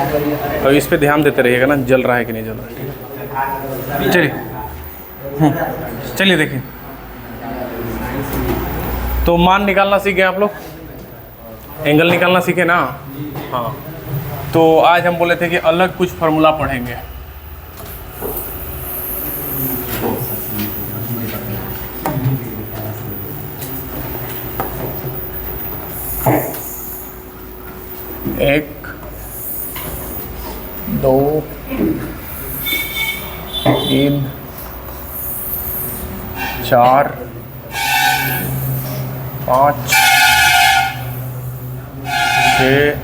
अब इस पे ध्यान देते रहिएगा ना, जल रहा है कि नहीं जल रहा है। चलिए चलिए देखिए, तो मान निकालना सीखे आप लोग, एंगल निकालना सीखे ना। हाँ, तो आज हम बोले थे कि अलग कुछ फार्मूला पढ़ेंगे। एक, दो, तीन, चार, पाँच, छः,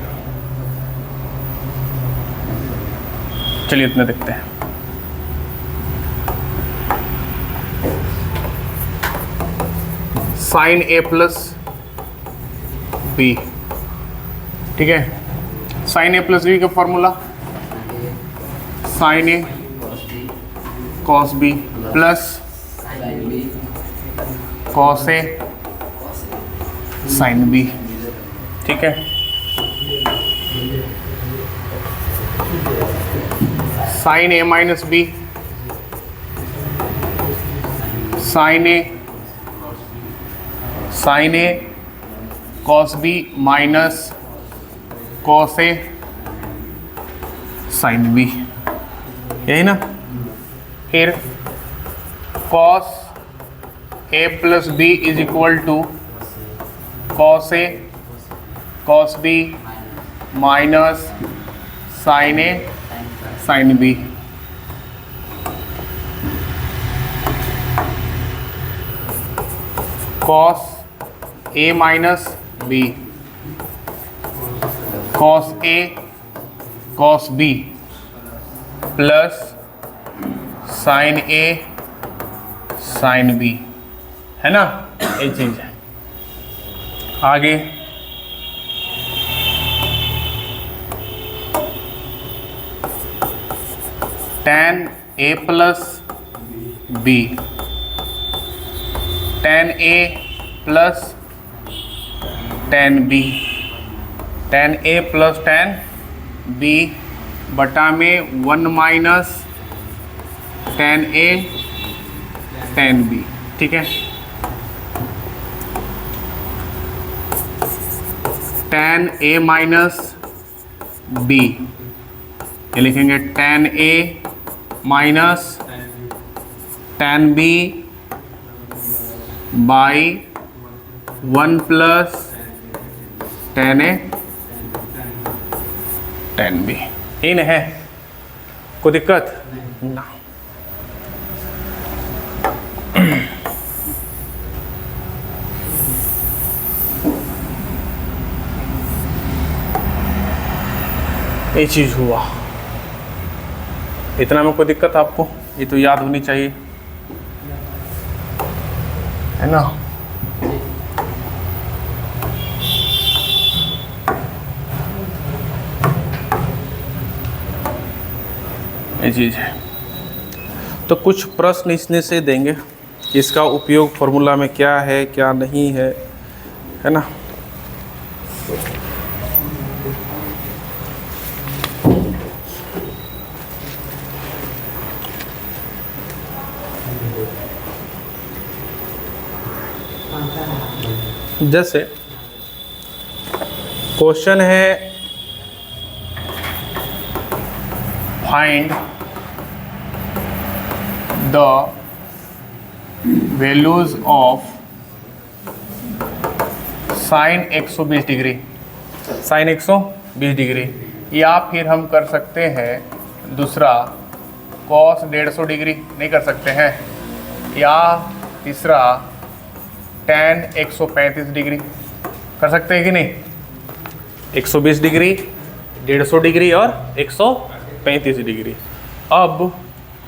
चलिए इतने देखते हैं। साइन ए प्लस बी, ठीक है। साइन ए प्लस बी का formula sine A cos B plus cos A sine B, ठीक है। Sine A minus B, sine A cos B minus cos A sine B, यही ना। फिर cos A plus B is equal to cos A cos B minus sine A sine B. Cos A minus B, cos A cos B plus sine A sine B, है ना, ये चीज है। आगे tan A plus B, tan A plus tan B, tan A plus tan B बटा में 1 minus tan A tan B, ठीक है। tan ए माइनस बी, ये लिखेंगे tan A minus tan B by 1 plus tan A tan B, इन है। कोई दिक्कत ना। ये चीज हुआ, इतना में कोई दिक्कत आपको? ये तो याद होनी चाहिए, है ना। ये चीज है। तो कुछ प्रश्न इसने से देंगे कि इसका उपयोग फॉर्मूला में क्या है क्या नहीं है ना। जैसे क्वेश्चन है find the values of sine 120 degree, sine 120 degree, या फिर हम कर सकते हैं दूसरा कॉस 150 डिग्री, नहीं कर सकते हैं, या तीसरा tan 135 डिग्री, कर सकते हैं कि नहीं। 120 डिग्री, 150 डिग्री और 135 डिग्री। अब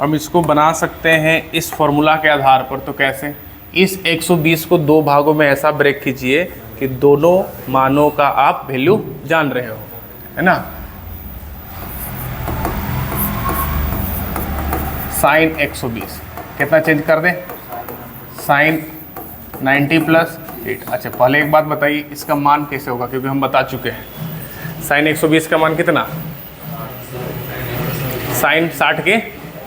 हम इसको बना सकते हैं इस फॉर्मूला के आधार पर। तो कैसे? इस 120 को दो भागों में ऐसा ब्रेक कीजिए कि दोनों मानों का आप वैल्यू जान रहे हो, है ना। साइन 120 कितना चेंज कर दें? Sine 90 plus 8। अच्छा, पहले एक बात बताइए, इसका मान कैसे होगा, क्योंकि हम बता चुके हैं। साइन 120 का मान कितना? साइन 60 के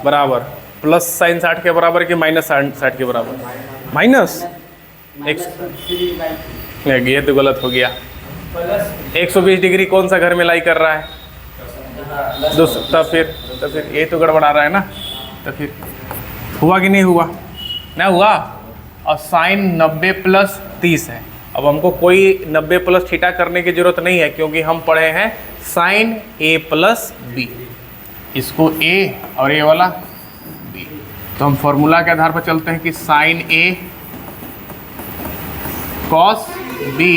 बराबर, प्लस साइन 60 के बराबर कि माइनस 60 के बराबर? माइनस ये तो गलत हो गया। 120 डिग्री कौन सा घर में लाई कर रहा है? तब फिर ये तो गड़बड़ा रहा है ना। तो फिर हुआ कि नहीं हुआ? ना हुआ। और साइन 90 प्लस 30 है। अब हमको कोई 90 प्लस थीटा करने की जरूरत नहीं है, क्योंकि हम पढ़े हैं साइन ए प्लस बी। इसको ए और ये वाला बी। तो हम फॉर्मूला के आधार पर चलते हैं कि sign A cos B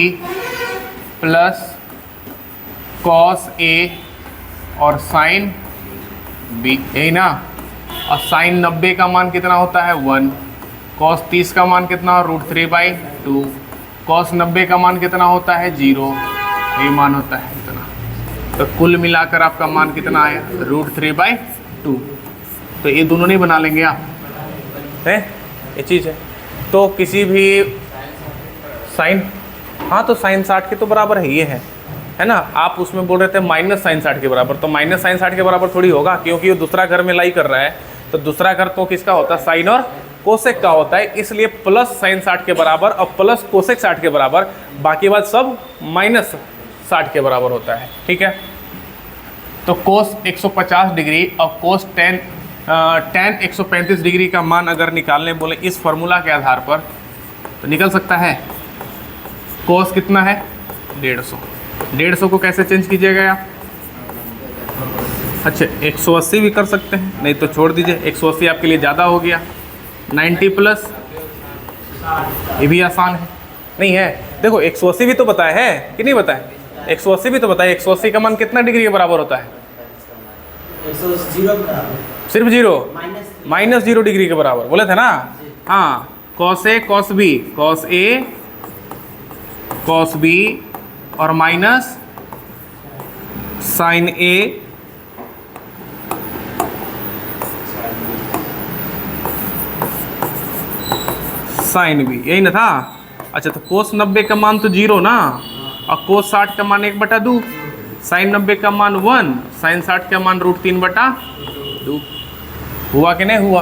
plus cos ए और साइन बी, यही ना। और साइन 90 का मान कितना होता है? 1। कॉस 30 का मान कितना? √3/2। कॉस 90 का मान कितना होता है? 0। ये मान होता है इतना। तो कुल मिलाकर आपका मान कितना आया? √3/2। तो ये दोनों नहीं बना लेंगे आप, है ये चीज़ है। तो किसी भी साइन, हाँ तो साइन 60 के तो बराबर है, ये है ना। आप उसमें बोल रहे थे माइनस साइन 60 के बराबर, तो माइनस साइन 60 के बराबर थोड़ी होगा, क्योंकि वो दूसरा घर में लाई कर रहा है। तो दूसरा घर तो किसका होता है? साइन और कोसेक का होता है, इसलिए प्लस साइन 60 के बराबर और प्लस कोसेक 60 के बराबर, बाकी बात सब माइनस 60 के बराबर होता है। ठीक है। तो कोस 150 डिग्री और कोस टेन 135 डिग्री का मान अगर निकालने बोले इस फॉर्मूला के आधार पर, तो निकल सकता है। कोस कितना है? 150। 150 को कैसे चेंज कीजिएगा आप? अच्छा 180 भी कर सकते हैं, नहीं तो छोड़ दीजिए। 180 आपके लिए ज़्यादा हो गया। 90 प्लस, ये भी आसान है। नहीं है, देखो 180 भी तो बताया है कि नहीं बताया? 180 भी तो बताया। 180 का मान कितना डिग्री के बराबर होता है? 0 सिर्फ 0, माइनस 0 डिग्री के बराबर बोले थे ना। हाँ, cos A cos B, cos A cos B और minus sine A sine B, यही ना था। अच्छा तो कोस 90 का मान तो 0 ना, और कोस 60 का मान 1/2, साइन 90 का मान 1, साइन 60 का मान √3/2। हुआ कि नहीं हुआ?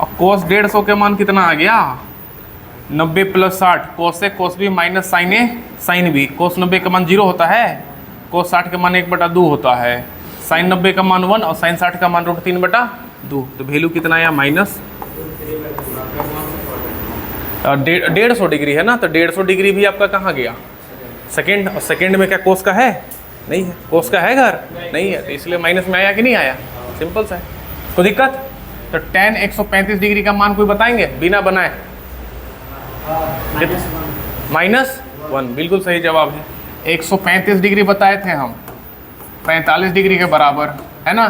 और कोस 150 के मान कितना आ गया? 90 plus 60, cos A cos B minus sine A sine B. कोस 90 का मान 0 होता है, कोस 60 का मान 1/2 होता है, साइन 90 का मान 1 और साइन 60 का मान √3/2। तो वैल्यू कितना आया? माइनस 150 डिग्री है ना। तो 150 डिग्री भी आपका कहाँ गया? सेकेंड। और सेकेंड में क्या कोस का है? नहीं है। कोस का है घर? नहीं है, तो इसलिए माइनस में आया कि नहीं आया? सिंपल सा है, कोई दिक्कत? तो tan 135 डिग्री का मान कोई बताएंगे बिना बनाए? -1, बिल्कुल सही जवाब है। 135 डिग्री बताए थे हम, 45 डिग्री के बराबर है ना।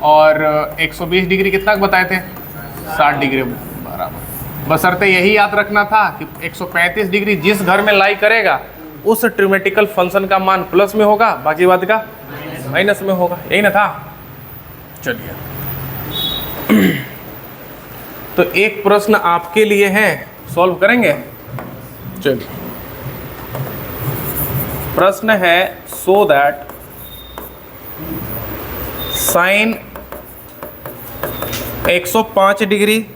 और 120 डिग्री कितना बताए थे? 60 डिग्री बराबर। बशर्ते यही याद रखना था कि 135 डिग्री जिस घर में लाई करेगा उस ट्रिमेटिकल फंक्शन का मान प्लस में होगा, बाकी बात का माइनस में होगा, यही ना था। चलिए तो एक प्रश्न आपके लिए है, सॉल्व करेंगे। चलिए प्रश्न है, सो दैट साइन 105 डिग्री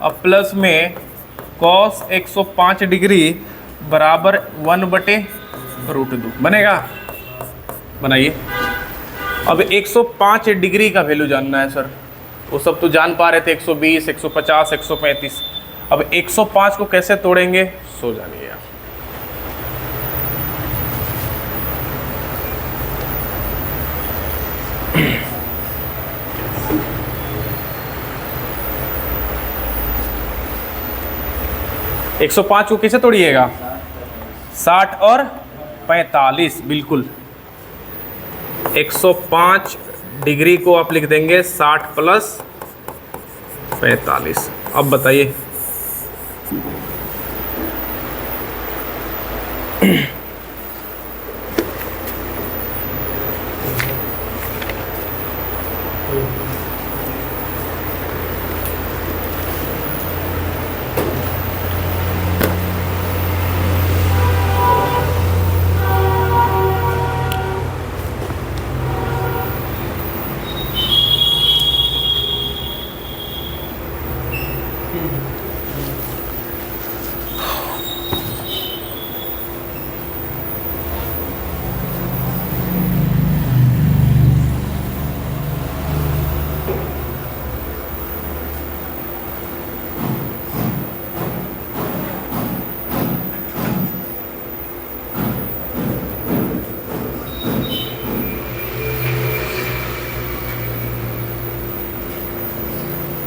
और प्लस में कॉस 105 डिग्री बराबर 1/√2 बनेगा। बनाइए। अब 105 डिग्री का वैल्यू जानना है सर। वो सब तो जान पा रहे थे, 120, 150, 135। अब 105 को कैसे तोड़ेंगे सो जानिए आप। एक 105 को कैसे तोड़िएगा? 60 और 45, बिल्कुल। 105 डिग्री को आप लिख देंगे 60 प्लस 45। अब बताइए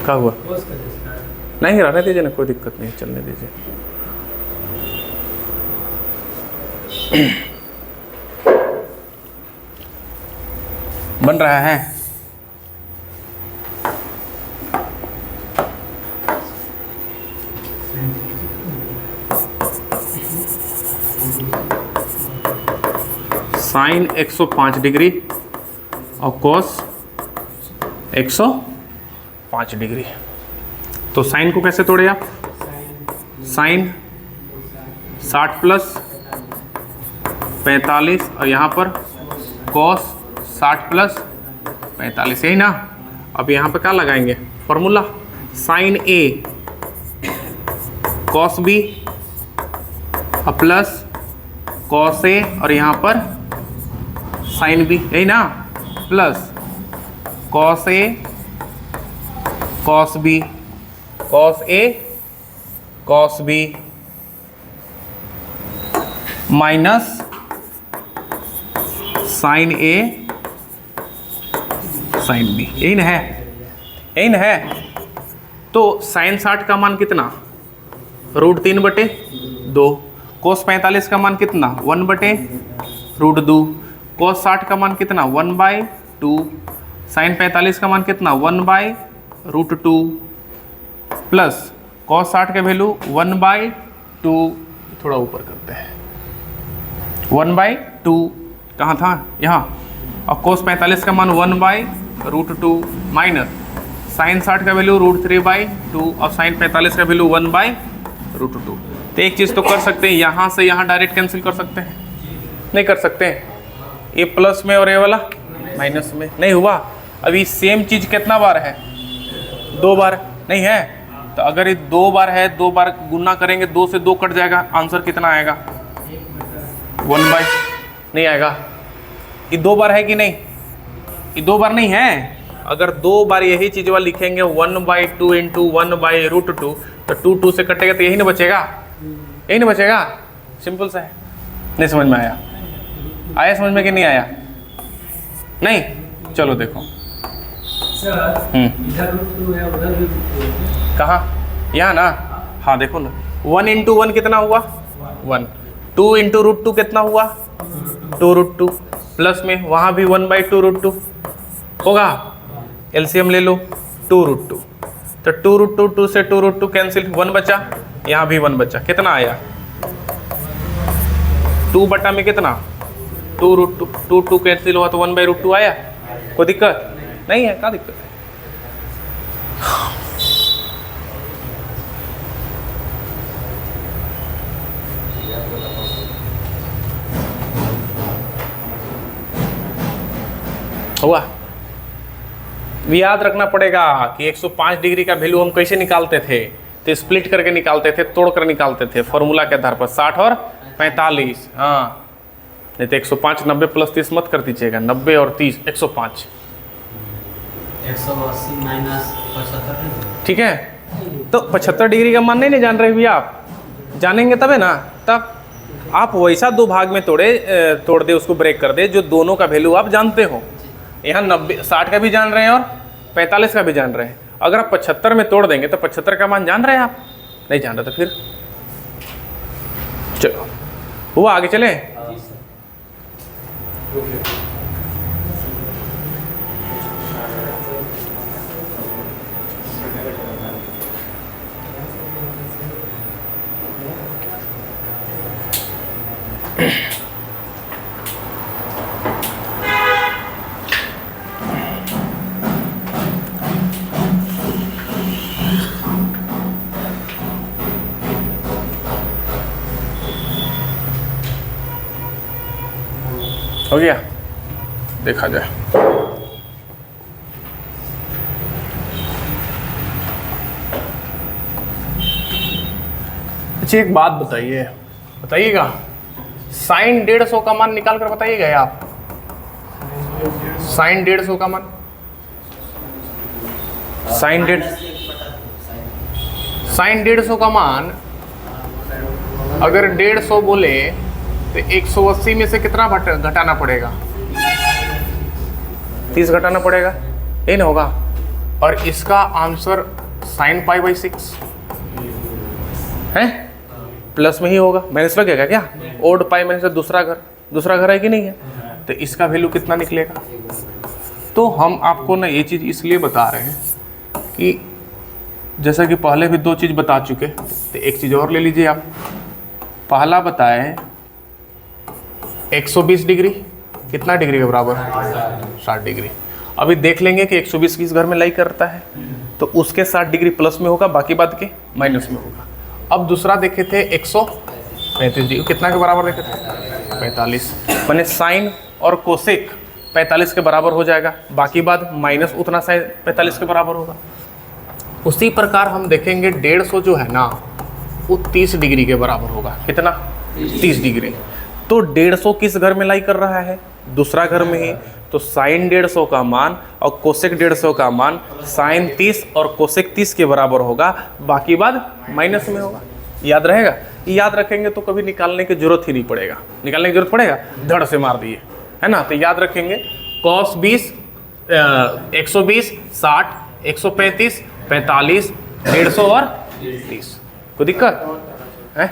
क्या हुआ? नहीं रहने दीजिए ना, कोई दिक्कत नहीं, चलने दीजिए। बन रहा है। साइन 105 डिग्री और कॉस 105 डिग्री। तो साइन को कैसे तोड़े आप? साइन 60 प्लस 45 और यहाँ पर कॉस 60 प्लस 45, यही ना। अब यहाँ पे क्या लगाएंगे? Formula sine A cos B plus cos ए और यहाँ पर साइन बी, यही ना, plus cos A cos B, cos A cos B minus sine A sine B, यही ना है, यही ना है। तो साइन 60 का मान कितना? √3/2। कोस 45 का मान कितना? 1/√2। कोस 60 का मान कितना? 1/2। साइन 45 का मान कितना? 1/√2 प्लस कॉस 60 का वैल्यू 1/2, थोड़ा ऊपर करते हैं, 1/2 कहाँ था? यहाँ। और कोस 45 का मान 1/√2 माइनस साइन 60 का वैल्यू √3/2 और साइन 45 का वैल्यू 1/√2। तो एक चीज़ तो कर सकते हैं, यहाँ से यहाँ डायरेक्ट कैंसिल कर सकते हैं, नहीं कर सकते हैं? ये प्लस में और ये वाला माइनस में, नहीं हुआ। अभी सेम चीज़ कितना बार है? 2 बार, नहीं है? तो अगर ये 2 बार है, 2 बार गुना करेंगे, 2 से 2 कट जाएगा, आंसर कितना आएगा? 1/, नहीं आएगा। ये 2 बार है कि नहीं? ये 2 बार नहीं है। अगर 2 बार यही चीज़ वाला लिखेंगे 1/2 इंटू 1/√2, तो 2 से कटेगा तो यही ना बचेगा, यही ना बचेगा। सिंपल सा है। नहीं समझ में आया? आया समझ में कि नहीं आया? नहीं, चलो देखो। कहाँ? यहाँ ना। हाँ देखो ना, 1 इंटू 1 कितना हुआ? 1। 2 इंटू √2 कितना हुआ? 2√2 प्लस में वहाँ भी 1/2√2 होगा। एलसीएम ले लो, 2√2। तो 2√2, 2 से 2√2 कैंसिल, 1 बचा, यहाँ भी 1 बचा। कितना आया? 2 बटा में कितना? 2√2, 2 कैंसिल हुआ तो 1/√2 आया। कोई दिक्कत नहीं है? क्या दिक्कत है? हुआ? याद रखना पड़ेगा कि 105 डिग्री का वैल्यू हम कैसे निकालते थे? तो स्प्लिट करके निकालते थे, तोड़ कर निकालते थे, फॉर्मूला के आधार पर 60 और 45। हाँ, नहीं तो 105 90 प्लस 30 मत कर दीजिएगा, 90 और 30 105, 180 माइनस 75। ठीक है। तो 75 डिग्री का मान नहीं जान रहे भैया आप? जानेंगे तब है ना। तब आप वैसा 2 भाग में तोड़ दे, उसको ब्रेक कर दे जो दोनों का वैल्यू आप जानते हो। यहाँ 90 60 का भी जान रहे हैं और 45 का भी जान रहे हैं। अगर आप 75 में तोड़ देंगे तो 75 का मान जान रहे हैं आप? नहीं जान रहे तो फिर चलो हुआ, आगे चले। हो गया, देखा जाए। अच्छा एक बात बताइएगा, साइन 150 का मान निकाल कर बताइएगा आप। साइन 150 का मान, साइन 150 का मान अगर 150 बोले तो 180 में से कितना घटाना पड़ेगा? 30 घटाना पड़ेगा, यही ना होगा? और इसका आंसर साइन पाई बाई 6 है, प्लस में ही होगा। माइनस लगेगा क्या? ओड पाई माइनस दूसरा घर है कि नहीं है, तो इसका वैल्यू कितना निकलेगा? तो हम आपको ना ये चीज़ इसलिए बता रहे हैं कि जैसा कि पहले भी 2 चीज़ बता चुके, तो एक चीज़ और ले लीजिए आप। पहला बताए 120 डिग्री कितना डिग्री के बराबर? 60 डिग्री। अभी देख लेंगे कि 120 किस घर में लाई करता है, तो उसके 60 डिग्री प्लस में होगा, बाकी बात के माइनस में होगा। अब दूसरा देखे थे 135 डिग्री, कितना के बराबर देखे थे? 45। मैंने साइन और कोसेक 45 के बराबर हो जाएगा, बाकी बात माइनस उतना साइन 45 के बराबर होगा। उसी प्रकार हम देखेंगे 150 जो है ना वो 30 डिग्री के बराबर होगा। कितना? 30 डिग्री। तो 150 किस घर में लाई कर रहा है? दूसरा घर में ही। तो साइन 150 का मान और कोसेक 150 का मान साइन 30 और कोसेक 30 के बराबर होगा, बाकी बात माइनस में होगा। याद रहेगा? याद रखेंगे तो कभी निकालने की जरूरत ही नहीं पड़ेगा। निकालने की जरूरत पड़ेगा, धड़ से मार दिए, है ना। तो याद रखेंगे cos 20 120 60 135 45 150 और 30। कोई दिक्कत है?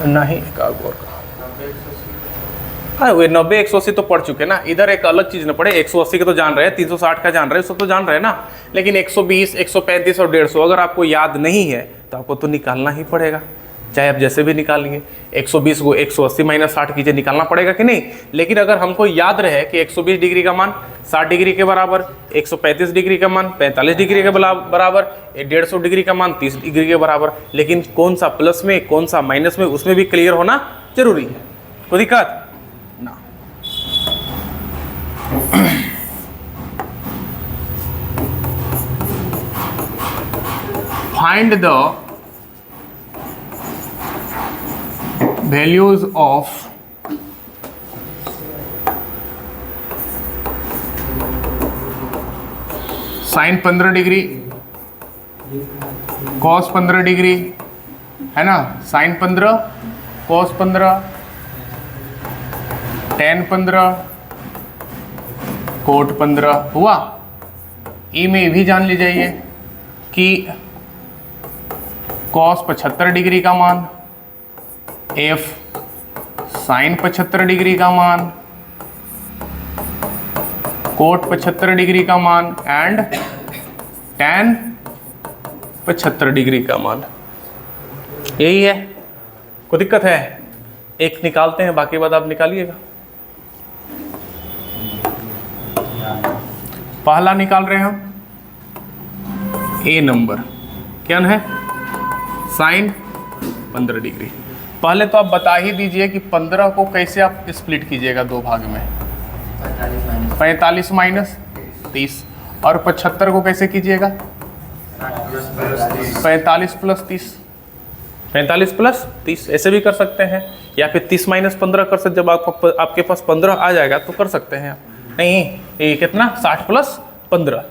नहीं, एक और का। हाँ, वे 90 180 तो पढ़ चुके ना। इधर एक अलग चीज़ न पढ़े। 180 के तो जान रहे हैं, 360 का जान रहे हैं, सब तो जान रहे हैं ना। लेकिन 120 135 और 150 अगर आपको याद नहीं है तो आपको तो निकालना ही पड़ेगा, चाहे आप जैसे भी निकालिए। 120 को 180 माइनस 60 कीजिए, निकालना पड़ेगा कि नहीं। लेकिन अगर हमको याद रहे कि 120 डिग्री का मान 60 डिग्री के बराबर, 135 डिग्री का मान 45 डिग्री के बराबर, 150 डिग्री का मान 30 डिग्री के बराबर, लेकिन कौन सा प्लस में कौन सा माइनस में उसमें भी क्लियर होना जरूरी है। कोई दिक्कत ना। Find the values of sine 15 degree, cos 15 degree, है ना। साइन 15, कॉस 15, टेन 15, कोट 15 हुआ। ई में ये भी जान ली जाइए कि कॉस 75 डिग्री का मान, एफ साइन 75 डिग्री का मान, कोट 75 डिग्री का मान एंड टैन 75 डिग्री का मान। यही है। कोई दिक्कत है? एक निकालते हैं, बाकी बात आप निकालिएगा। पहला निकाल रहे हैं हम ए नंबर, क्या है? Sine 15 degree. पहले तो आप बता ही दीजिए कि 15 को कैसे आप स्प्लिट कीजिएगा 2 भाग में। 45 माइनस 30। और 75 को कैसे कीजिएगा? 45 प्लस 30। 45 प्लस 30 ऐसे भी कर सकते हैं, या फिर 30 माइनस 15 कर सकते। जब आपके पास 15 आ जाएगा तो कर सकते हैं। नहीं, ये कितना? 60 प्लस 15।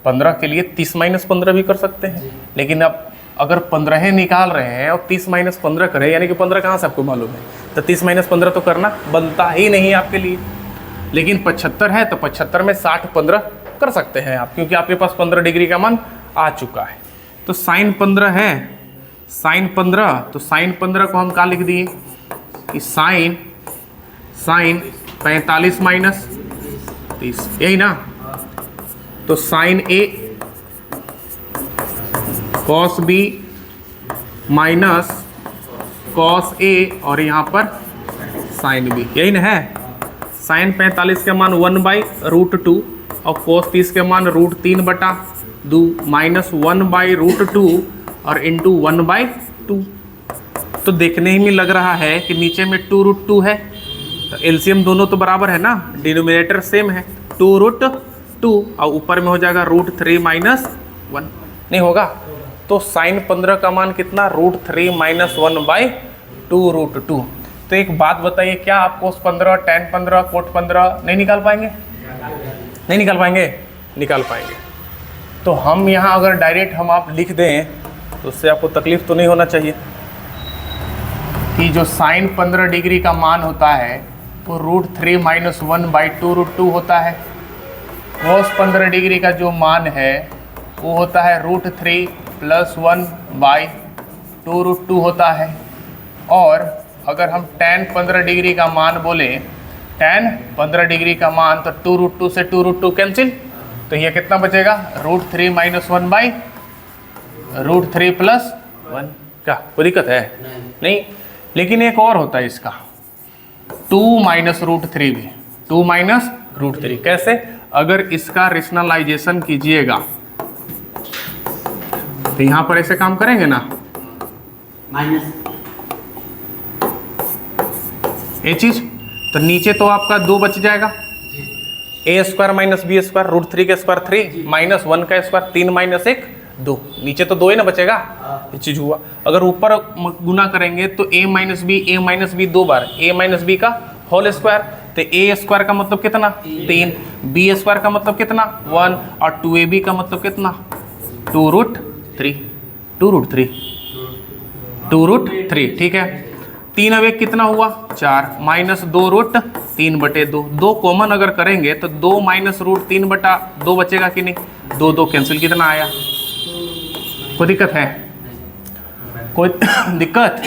15 के लिए 30 माइनस 15 भी कर सकते हैं। लेकिन अब अगर 15 निकाल रहे हैं और 30 माइनस 15 करें, यानी कि 15 कहाँ से आपको मालूम है, तो 30 माइनस 15 तो करना बनता ही नहीं आपके लिए। लेकिन 75 है तो 75 में 60 15 कर सकते हैं आप, क्योंकि आपके पास 15 डिग्री का मान आ चुका है। तो साइन 15 है, साइन 15, तो साइन 15 को हम कहाँ लिख दिए कि साइन 45 माइनस 30, यही ना। तो sign A cos B minus cos ए और यहाँ पर साइन बी, यही ना है। साइन 45 के मान 1/√2 और कॉस 30 के मान √3/2 माइनस 1/√2 और इंटू 1/2। तो देखने ही में लग रहा है कि नीचे में 2√2 है, तो एलसीएम दोनों तो बराबर है ना, डिनोमिनेटर सेम है, 2√2 और ऊपर में हो जाएगा √3 - 1, नहीं होगा। तो साइन 15 का मान कितना? √3 - 1/2√2। तो एक बात बताइए, क्या आप कोस 15 टैन 15 कोट 15 नहीं निकाल पाएंगे? नहीं निकाल पाएंगे? निकाल पाएंगे। तो हम यहाँ अगर डायरेक्ट हम आप लिख दें तो उससे आपको तकलीफ तो नहीं होना चाहिए कि जो साइन 15 डिग्री का मान होता है वो √3 - 1/2√2 होता है। cos 15 डिग्री का जो मान है वो होता है √3 + 1 बाई 2√2 होता है। और अगर हम tan 15 डिग्री का मान बोले, tan 15 डिग्री का मान, तो 2√2 से 2√2 कैंसिल, तो ये कितना बचेगा, √3 - 1 बाई √3 + 1। क्या कोई दिक्कत है? नहीं। लेकिन एक और होता है इसका, 2 - √3 भी, 2 - √3 कैसे? अगर इसका रेशनलाइजेशन कीजिएगा तो यहाँ पर ऐसे काम करेंगे ना, माइनस ये चीज, तो नीचे तो आपका 2 बच जाएगा, a² - b² √3 का स्क्वायर 3 - 1 का स्क्वायर 3 - 1 2, नीचे तो 2 ही ना बचेगा, ये चीज हुआ। अगर ऊपर गुना करेंगे तो a - b 2 bar, a - b का होल स्क्वायर, तो a² का मतलब कितना 3, b² का मतलब कितना 1, और 2ab का मतलब कितना 2√3, 2√3, ठीक है। 3 अब 1 कितना हुआ 4, -2√3/2, 2 कॉमन अगर करेंगे तो 2 - √3/2 बचेगा कि नहीं, 2 2 कैंसिल, कितना आया? कोई दिक्कत है? कोई दिक्कत?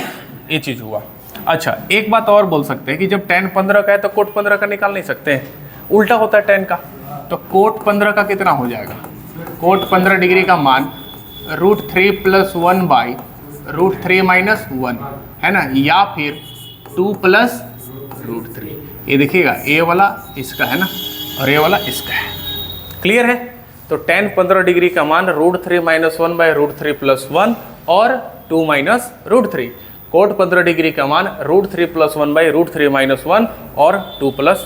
ये चीज हुआ। अच्छा, एक बात और बोल सकते हैं कि जब tan 15 का है तो cot 15 का निकाल नहीं सकते हैं, उल्टा होता है tan का, तो cot 15 का कितना हो जाएगा, cot 15 डिग्री का मान √3 + 1 बाई √3 - 1 है ना, या फिर 2 + √3। ये देखिएगा, ये वाला इसका है ना और ये वाला इसका है, क्लियर है? तो tan 15 डिग्री का मान √3 - 1 बाई √3 + 1 और 2 - √3। cot 15 डिग्री का मान √3 + 1 बाई √3 - 1 और 2 + √3।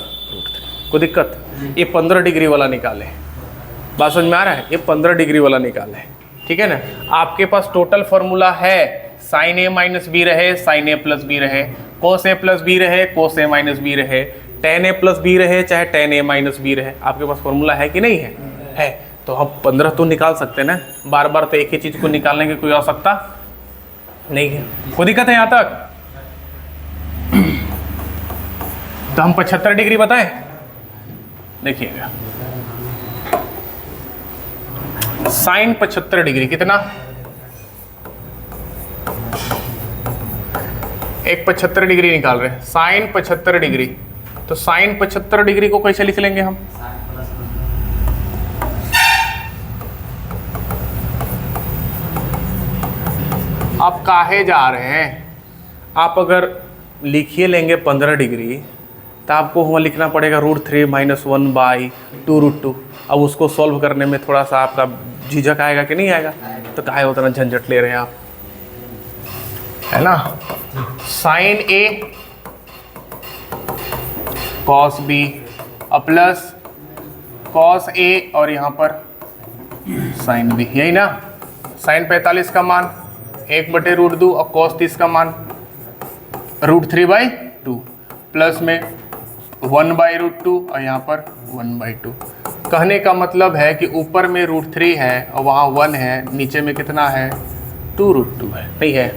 कोई दिक्कत? ये 15 डिग्री वाला निकाले, बात समझ में आ रहा है? ये 15 डिग्री वाला निकाले, ठीक है ना। आपके पास टोटल फॉर्मूला है, sin a - b रहे, sin a + b रहे, cos a + b रहे, cos a - b रहे, tan a + b रहे, चाहे tan a - b रहे, आपके पास फॉर्मूला है कि नहीं है? है। तो हम 15 तो निकाल सकते हैं ना, बार बार तो एक ही चीज को निकालने की कोई आवश्यकता नहीं है। कोई दिक्कत है यहाँ तक? तो हम 75 डिग्री बताएं, देखिएगा, sin 75 डिग्री कितना, एक 75 डिग्री निकाल रहे हैं, sin 75 डिग्री, तो sin 75 डिग्री को कैसे लिख लेंगे हम, आप काहे जा रहे हैं, आप अगर लिखिए लेंगे 15 डिग्री तो आपको वहाँ लिखना पड़ेगा √3 - 1 बाई 2√2। अब उसको सॉल्व करने में थोड़ा सा आपका झिझक आएगा कि नहीं आएगा, तो काहे उतना झंझट ले रहे हैं आप, है ना। sin a cos b plus cos a और यहाँ पर sin b, यही ना। sin 45 का मान 1/√2 और cos 30 का मान √3/2, प्लस में 1/√2 और यहाँ पर 1/2। कहने का मतलब है कि ऊपर में √3 है और वहाँ 1 है, नीचे में कितना है 2√2 है, नहीं है?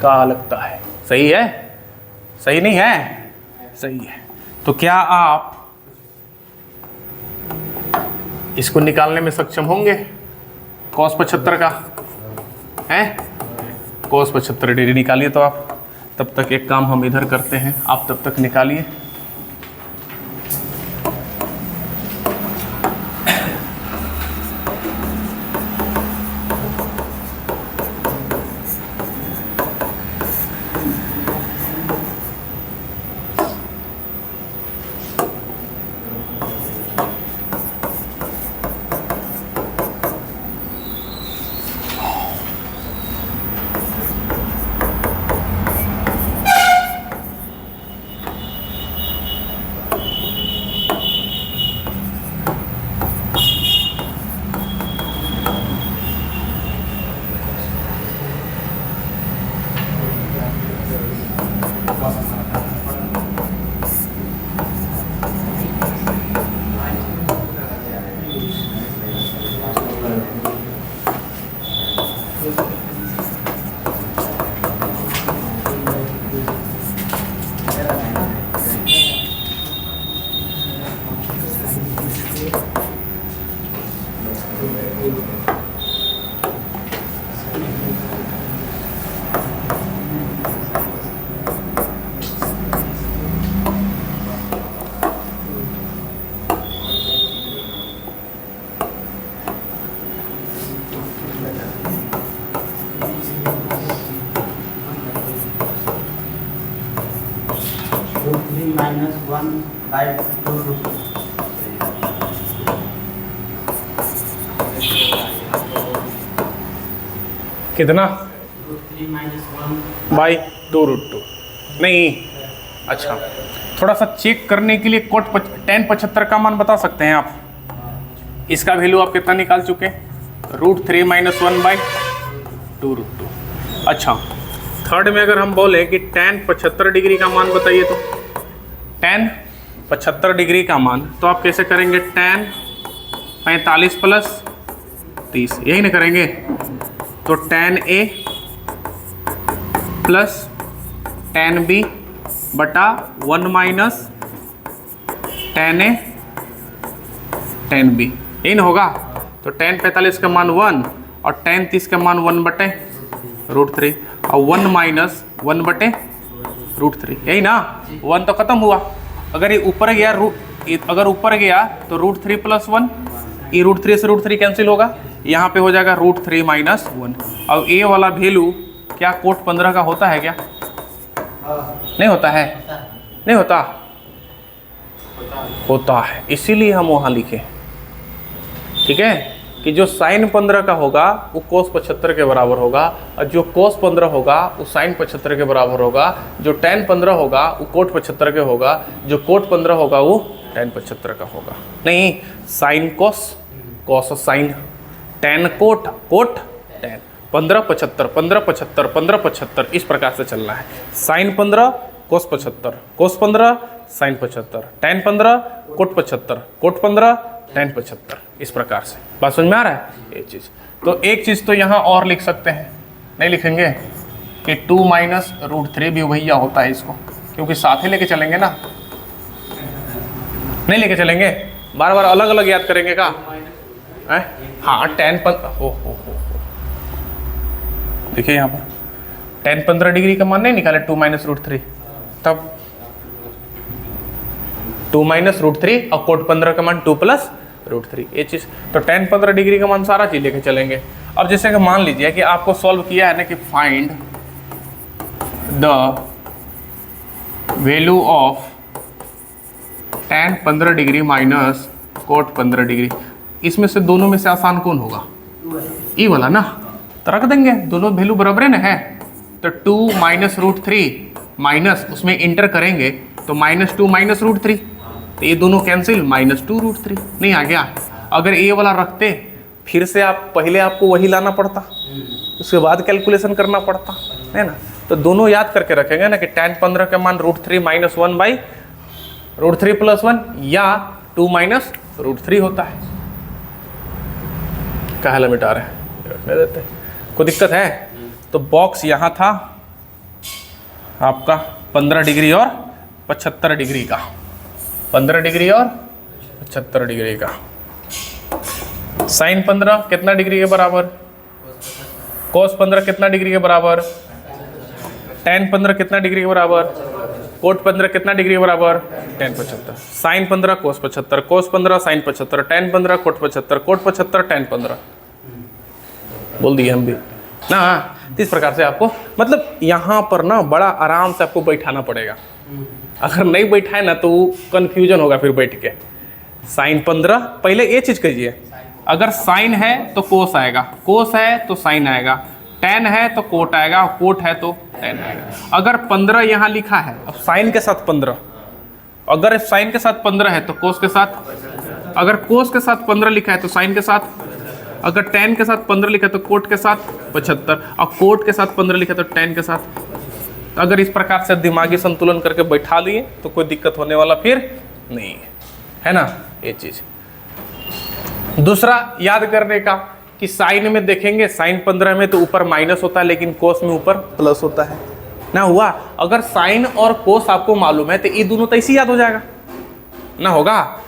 क्या लगता है, सही है? सही नहीं है? सही है। तो क्या आप इसको निकालने में सक्षम होंगे, cos 75 का है, cos 75 डिग्री निकालिए। तो आप तब तक एक काम हम इधर करते हैं, आप तब तक निकालिए। 1 by 2 root 2. कितना Root 3 minus 1 बाई 2 रूट 2 नहीं। अच्छा, थोड़ा सा चेक करने के लिए कोट tan 75 का मान बता सकते हैं आप? इसका वैल्यू आप कितना निकाल चुके हैं? Root 3 minus 1 by 2 root 2। अच्छा, थर्ड में अगर हम बोले कि tan 75 डिग्री का मान बताइए, तो tan 75 डिग्री का मान तो आप कैसे करेंगे? tan 45 प्लस 30, यही ना करेंगे? तो tan A plus tan B बटा 1 minus tan A tan B, यही ना होगा? तो tan 45 का मान 1 और tan 30 का मान 1 बटे रूट 3 और 1 माइनस 1 बटे रूट 3, यही ना? 1 तो खत्म हुआ। अगर ये ऊपर गया अगर ऊपर गया तो रूट 3 प्लस 1, ये रूट 3 से रूट 3 कैंसिल होगा, यहाँ पे हो जाएगा रूट 3 माइनस 1। अब ए वाला वैल्यू क्या कोट 15 का होता है क्या? नहीं होता है? नहीं होता? होता है, इसीलिए हम वहाँ लिखे, ठीक है, कि जो साइन 15 का होगा वो कोस 75 के बराबर होगा, और जो कोस 15 होगा वो साइन 75 के बराबर होगा, जो tan 15 होगा वो कोट 75 के होगा, जो कोट 15 होगा वो tan 75 का होगा। नहीं, sine cos, cos sine, tan cot, cot tan, 15 75 15 75 15 75, इस प्रकार से चलना है। Sine 15 cos 75, cos 15 sine 75, tan 15 cot 75, cot 15 tan 75, इस प्रकार से। बात समझ में आ रहा है? ये चीज़ तो एक चीज़ तो यहाँ और लिख सकते हैं, नहीं लिखेंगे कि 2 माइनस रूट 3 भी भैया होता है इसको, क्योंकि साथ ही लेके चलेंगे ना, नहीं लेके चलेंगे, बार बार अलग अलग याद करेंगे का? हाँ, tan 15, हो देखिए यहाँ पर tan 15 डिग्री का मान नहीं निकाले 2 माइनस रूट 3, तब 2 माइनस रूट 3 और कोट 15 का मान 2 प्लस रूट 3, ये चीज़ तो tan 15 डिग्री का मान सारा चीज़ लेके चलेंगे। अब जैसे कि मान लीजिए कि आपको सॉल्व किया है ना कि find the value of tan 15 degree minus cot 15 degree, इसमें से दोनों में से आसान कौन होगा? ई वाला ना, तो रख देंगे, दोनों वैल्यू बराबर है ना है, तो 2 माइनस रूट 3 माइनस उसमें इंटर करेंगे तो -2 माइनस रूट 3, तो ये दोनों कैंसिल, -2 रूट 3 नहीं आ गया। अगर ये वाला रखते फिर से आप पहले आपको वही लाना पड़ता, उसके बाद कैलकुलेशन करना पड़ता है ना, तो दोनों याद करके रखेंगे ना कि tan 15 का मान root 3 minus 1 by root 3 plus 1 या 2 माइनस रूट 3 होता है। कहाँ मिटा रहे हैं, रखने देते, कोई दिक्कत है? तो बॉक्स यहाँ था आपका 15 डिग्री और 75 डिग्री का, 15 डिग्री और 75 डिग्री का। साइन 15 कितना डिग्री के बराबर? कोस 15 कितना डिग्री के बराबर? tan 15 कितना डिग्री के बराबर? कोट 15 कितना डिग्री के बराबर? tan 75। Sine 15 cos 75, cos 15 sine 75, tan 15 cot 75, cot 75 tan 15, बोल दिए हम भी ना। इस प्रकार से आपको मतलब यहाँ पर ना बड़ा आराम से आपको बैठाना पड़ेगा, अगर नहीं बैठाए ना तो कंफ्यूजन होगा फिर बैठ के। साइन 15, पहले ये चीज़ कहिए, अगर साइन है तो कोस आएगा, कोस है तो साइन आएगा, tan है तो कोट आएगा, कोट है तो tan आएगा। अगर 15 यहाँ लिखा है, अब साइन के साथ 15, अगर साइन के साथ 15 है तो कोस के साथ, अगर कोस के साथ 15 लिखा है तो साइन के साथ, अगर tan के साथ 15 लिखा है तो कोट के साथ 75, और कोट के साथ 15 लिखा है तो tan के साथ। तो अगर इस प्रकार से दिमागी संतुलन करके बैठा लिए तो कोई दिक्कत होने वाला फिर नहीं है ना, ये चीज। दूसरा याद करने का कि साइन में देखेंगे, साइन 15 में तो ऊपर माइनस होता है लेकिन कोस में ऊपर प्लस होता है ना। हुआ, अगर साइन और कोस आपको मालूम है तो ये दोनों तो इसी याद हो जाएगा ना। होगा,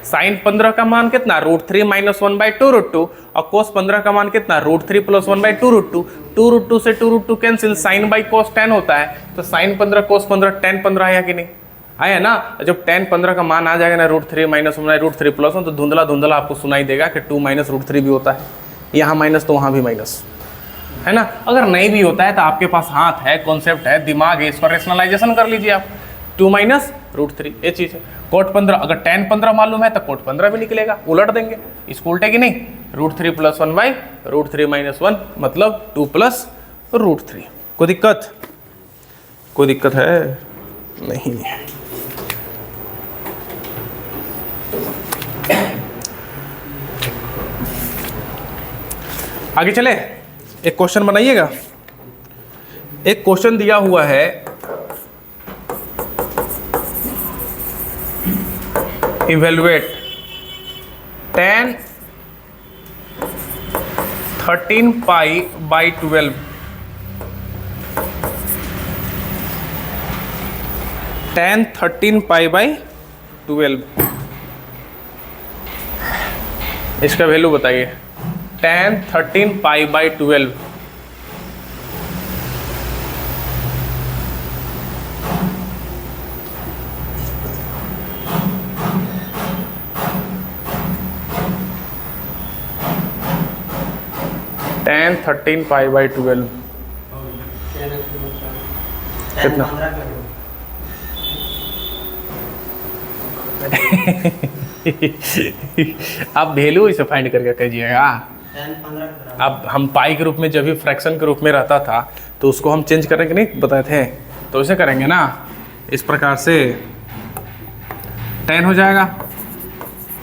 साइन 15 का मान कितना? रूट 3 माइनस 1 बाई 2 रूट 2, और कोस 15 का मान कितना? Root 3 plus 1 by 2 root 2। 2 root 2 से 2 root 2 cancel, sine by cos tan होता है, तो साइन 15 कोस 15 tan 15 आया कि नहीं आया ना। जब tan 15 का मान आ जाएगा ना root 3 minus 1 by root 3 plus 1, तो धुंधला धुंधला आपको सुनाई देगा कि 2 माइनस रूट 3 भी होता है, यहाँ माइनस तो वहाँ भी माइनस है ना। अगर नहीं भी होता है तो आपके पास हाथ है, कॉन्सेप्ट है, दिमाग है, इसका रेशनलाइजेशन कर लीजिए आप। 2 माइनस √3, ये चीज़ है। कोट 15, अगर tan 15 मालूम है तो कोट 15 भी निकलेगा, उलट देंगे, इसको उल्टे कि नहीं, √3 + 1/√3 - 1 मतलब 2 + √3। कोई दिक्कत, कोई दिक्कत है नहीं। आगे चले, एक क्वेश्चन बनाइएगा। एक क्वेश्चन दिया हुआ है, इवेलुएट tan 13π/12 tan 13π/12 इसका वैल्यू बताइए। tan 13π/12 tan 13π/12 कितना? आप वैल्यू इसे फाइंड करके कहिएगा। अब हम पाई के रूप में जब भी फ्रैक्शन के रूप में रहता था तो उसको हम चेंज करेंगे, नहीं बताए थे, तो इसे करेंगे ना इस प्रकार से, tan हो जाएगा।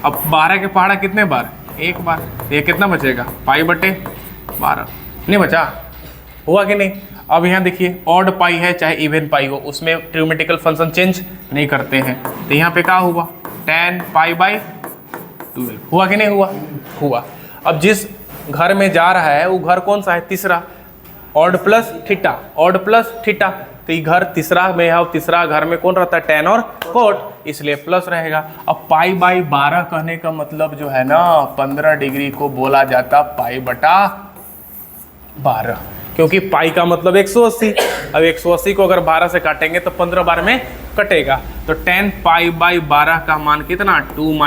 अब 12 के पहाड़ा कितने बार, एक बार, ये कितना बचेगा, π/12 नहीं बचा, हुआ कि नहीं। अब यहाँ देखिए ऑड पाई है चाहे इवन पाई हो, उसमें ट्रिग्नोमेट्रिकल फंक्शन चेंज नहीं करते हैं, तो यहाँ पे क्या हुआ, tan π/12 हुआ कि नहीं हुआ, हुआ। अब जिस घर में जा रहा है वो घर कौन सा है, तीसरा, odd plus theta, odd plus theta, तो ये घर तीसरा में है और तीसरा घर में कौन रहता है, tan और कोट, इसलिए प्लस रहेगा। अब π/12 कहने का मतलब जो है ना 15 डिग्री को बोला जाता π/12, क्योंकि पाई का मतलब 180। अब 180 को अगर 12 से काटेंगे तो 15 बार में कटेगा, तो tan π/12 का मान कितना, 2 -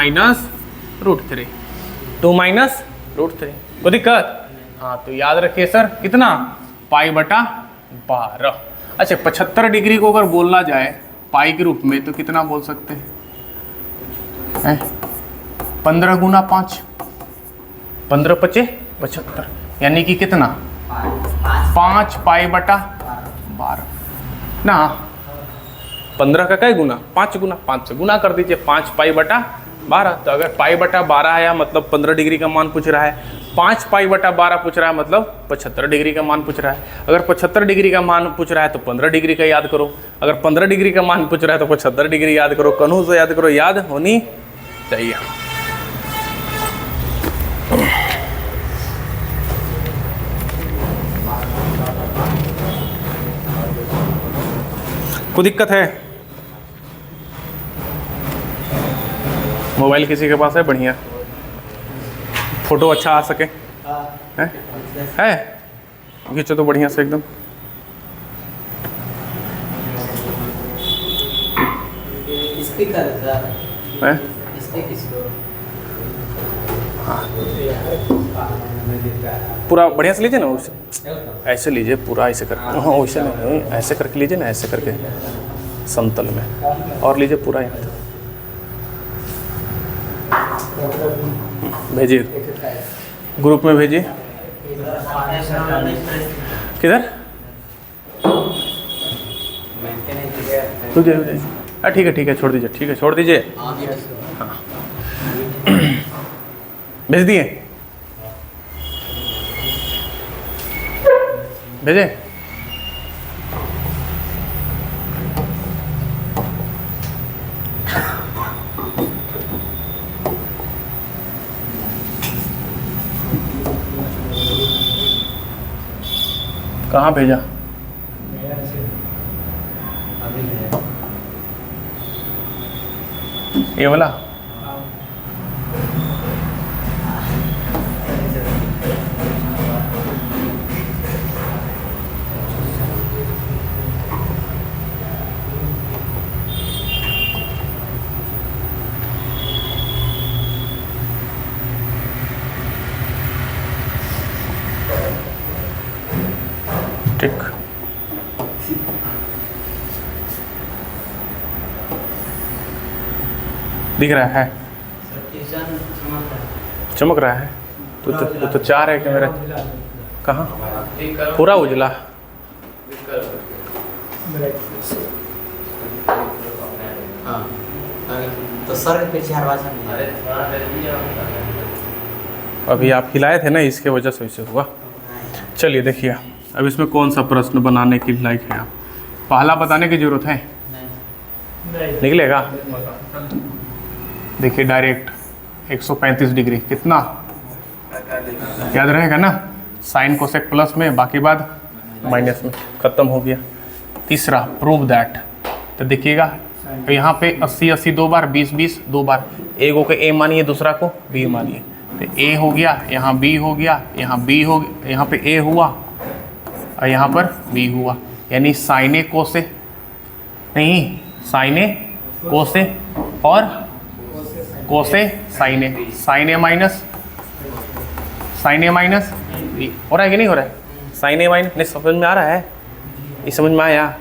√3, 2 - √3। कोई दिक्कत? हाँ, तो याद रखिए सर कितना, π/12। अच्छा, 75 डिग्री को अगर बोलना जाए पाई के रूप में तो कितना बोल सकते हैं, 15 × 5, 15 × 5 = 75, यानी कि कितना, 5 π/12 ना, 15 का क्या गुना, 5 गुना, 5 से गुना कर दीजिए, 5 π/12। तो अगर π/12 आया मतलब 15 डिग्री का मान पूछ रहा है, 5 π/12 पूछ रहा है मतलब 75 डिग्री का मान पूछ रहा है। अगर 75 डिग्री का मान पूछ रहा है तो 15 डिग्री का याद करो, अगर 15 डिग्री का मान पूछ रहा है तो 75 डिग्री याद करो, कन्हू से याद करो, याद होनी चाहिए। कोई दिक्कत है? मोबाइल किसी के पास है बढ़िया, फोटो अच्छा आ सके, है खींचो तो बढ़िया से एकदम। स्पीकर है पूरा बढ़िया से लीजिए ना, ऐसे लीजिए पूरा, ऐसे कर, हाँ वैसे नहीं, ऐसे करके लीजिए ना, ऐसे करके समतल में, और लीजिए पूरा यहाँ तक भेजिए, ग्रुप में भेजिए। किधर? ठीक है ठीक है, छोड़ दीजिए, ठीक है छोड़ दीजिए, हाँ भेज दिए, भेजे। कहाँ भेजा? ये वाला? ठीक। दिख रहा है? ट्यूशन चमक रहा है? तो 4 है क्या मेरा? कहाँ? पूरा उजला। हाँ तो सर के पीछे हर बात अभी आप हिलाए थे ना, इसके वजह से वैसे हुआ। चलिए देखिए, अब इसमें कौन सा प्रश्न बनाने की लायक है? आप पहला बताने की जरूरत है? निकलेगा? देखिए डायरेक्ट 135 डिग्री कितना याद रहेगा ना? साइन कोसेक प्लस में, बाकी बाद माइनस में, खत्म हो गया। तीसरा प्रूव दैट, तो देखिएगा यहाँ पे 80 80 2 बार, 20 20 2 बार, एक को ए मानिए, दूसरा को बी मानिए, तो ए हो गया, यहाँ बी हो गया, यहाँ बी हो गया, यहाँ पे ए हुआ और यहाँ पर बी हुआ, यानी साइने कोसे नहीं, साइने कोसे और कोसे साइने, साइने माइनस बी। हो रहा है कि नहीं हो रहा है? साइने माइनस, नहीं समझ में आ रहा है? ये समझ में आया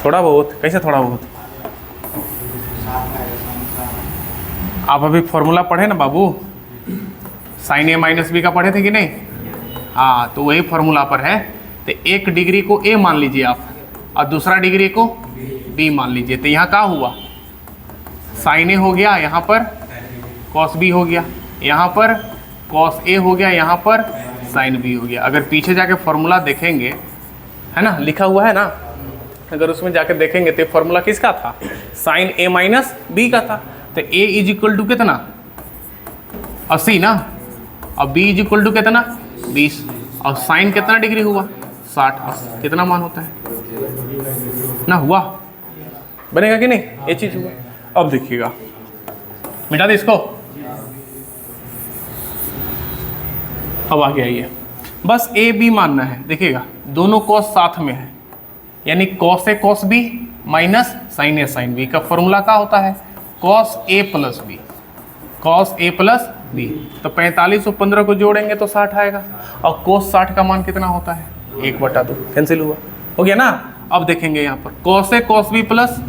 थोड़ा बहुत? कैसे थोड़ा बहुत? आप अभी फॉर्मूला पढ़े ना बाबू, साइन ए माइनस बी का पढ़े थे कि नहीं? हाँ, तो वही फॉर्मूला पर है। तो एक डिग्री को ए मान लीजिए आप और दूसरा डिग्री को बी मान लीजिए, तो यहाँ क्या हुआ? साइन ए हो गया, यहाँ पर कॉस बी हो गया, यहाँ पर कॉस ए हो गया, यहाँ पर साइन बी हो गया। अगर पीछे जाके फॉर्मूला देखेंगे, है ना, लिखा हुआ है ना, अगर उसमें जाकर देखेंगे तो फॉर्मूला किसका था? साइन ए माइनस बी का था। तो ए इज इक्वल टू कितना? 80 ना, और बी इज इक्वल टू कितना? 20, और साइन कितना डिग्री हुआ? 60। कितना मान होता है ना? हुआ? बनेगा कि नहीं? ये चीज हुआ। अब देखिएगा, मिटा दे इसको, अब आगे आइए, बस ए बी मानना है। देखिएगा दोनों कॉस साथ में है, यानी cos A cos B minus sine A sine B का फॉर्मूला क्या होता है? Cos A plus B, cos A plus B. तो 45 और 15 को जोड़ेंगे तो 60 आएगा, और कोस 60 का मान कितना होता है? 1/2। कैंसिल हुआ, हो गया ना? अब देखेंगे यहाँ पर cos A cos B plus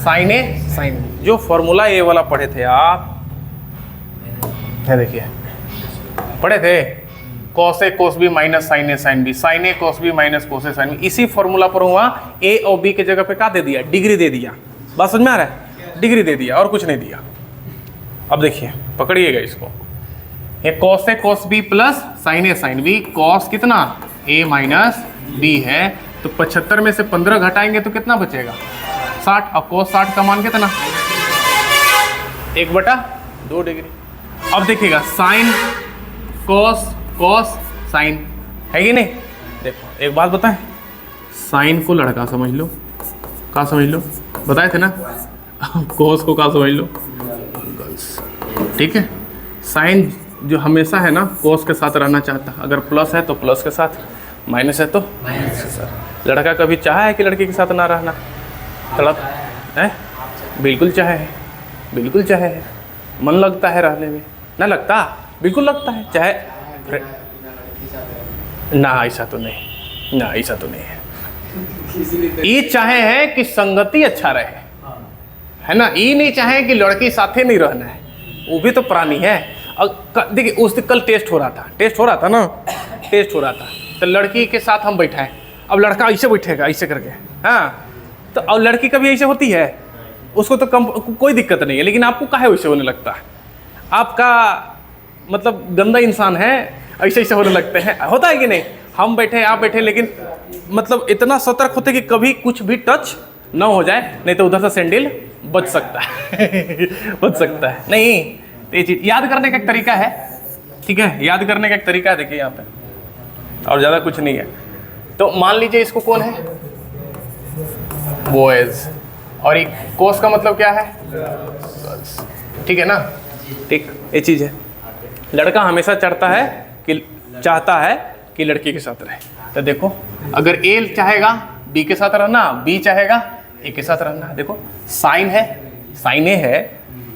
sine A sine B, जो फॉर्मूला ए वाला पढ़े थे आप, है देखिए पढ़े थे, cos A cos B minus sine A sine B, sine A cos B minus cos A sine B. इसी फॉर्मूला पर हुआ ए और बी के जगह पे क्या दे दिया? डिग्री दे दिया। बात समझ में आ रहा है? डिग्री दे दिया और कुछ नहीं दिया। अब देखिए, पकड़िएगा इसको, ये cos A cos B plus sine A sine B, cos कितना? ए माइनस बी है, तो 75 में से 15 घटाएंगे तो कितना बचेगा? 60, और कॉस 60 का मान कितना? 1/2 डिग्री। अब देखिएगा साइन कॉस कॉस साइन है कि नहीं? देखो एक बात बताएं, साइन को लड़का समझ लो, क्या समझ लो? बताए थे ना, कॉस को क्या समझ लो? गर्ल्स। ठीक है, साइन जो हमेशा है ना कॉस के साथ रहना चाहता है, अगर प्लस है तो प्लस के साथ, माइनस है तो माइनस के साथ। लड़का कभी चाहा है कि लड़की के साथ ना रहना? तड़प है? बिल्कुल चाहे है, बिल्कुल चाहे है। मन लगता है रहने में? ना लगता? बिल्कुल लगता है, चाहे ना, ऐसा तो नहीं, ना ऐसा तो नहीं है। ये चाहे है कि संगति अच्छा रहे, है ना, ये नहीं चाहे कि लड़की साथे नहीं रहना है, वो भी तो प्राणी है। देखिए उस दिन कल टेस्ट हो रहा था ना, टेस्ट हो रहा था, तो लड़की के साथ हम बैठा है, अब लड़का ऐसे बैठेगा ऐसे करके, हाँ, तो अब लड़की कभी ऐसे होती है, उसको तो कम कोई दिक्कत नहीं है, लेकिन आपको काहे वैसे होने लगता है? आपका मतलब गंदा इंसान है, ऐसे ऐसे होने लगते हैं, होता है कि नहीं? हम बैठे आप बैठे, लेकिन मतलब इतना सतर्क होते कि कभी कुछ भी टच ना हो जाए, नहीं तो उधर से सैंडल बच सकता है बच सकता है। नहीं, तो ये चीज़ याद करने का एक तरीका है, ठीक है, याद करने का एक तरीका है, देखिए यहाँ पे, और ज़्यादा कुछ नहीं है। तो मान लीजिए इसको कौन है? बॉयज, और एक कोस का मतलब क्या है? गर्ल्स। ठीक है ना? ठीक, ये चीज़ है। लड़का हमेशा चाहता है कि लड़की के साथ रहे। तो देखो, अगर ए चाहेगा बी के साथ रहना, बी चाहेगा ए के साथ रहना, देखो साइन है, साइन ए है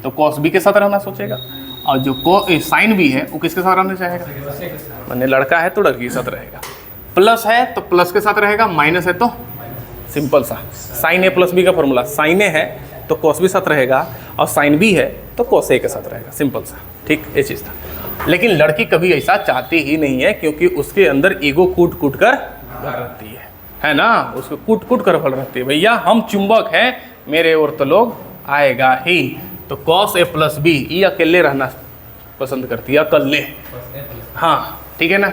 तो कॉस बी के साथ रहना सोचेगा, और जो साइन बी है वो किसके साथ रहना चाहेगा? माने लड़का है तो लड़की के साथ रहेगा, प्लस है तो प्लस के साथ रहेगा, माइनस है तो सिंपल सा साइन ए प्लस बी का फॉर्मूला, साइन ए है तो कॉस बी साथ रहेगा, और साइन बी है तो कॉस ए के साथ रहेगा, सिंपल सा, ठीक, ये चीज़ था। लेकिन लड़की कभी ऐसा चाहती ही नहीं है, क्योंकि उसके अंदर ईगो कूट कूट कर भर रहती है ना, उसको कूट कूट कर भर रहती है। भैया हम चुंबक हैं, मेरे ओर तो लोग आएगा ही। तो कॉस ए प्लस बी, ये अकेले रहना पसंद करती है, अकेले, हाँ, ठीक है ना।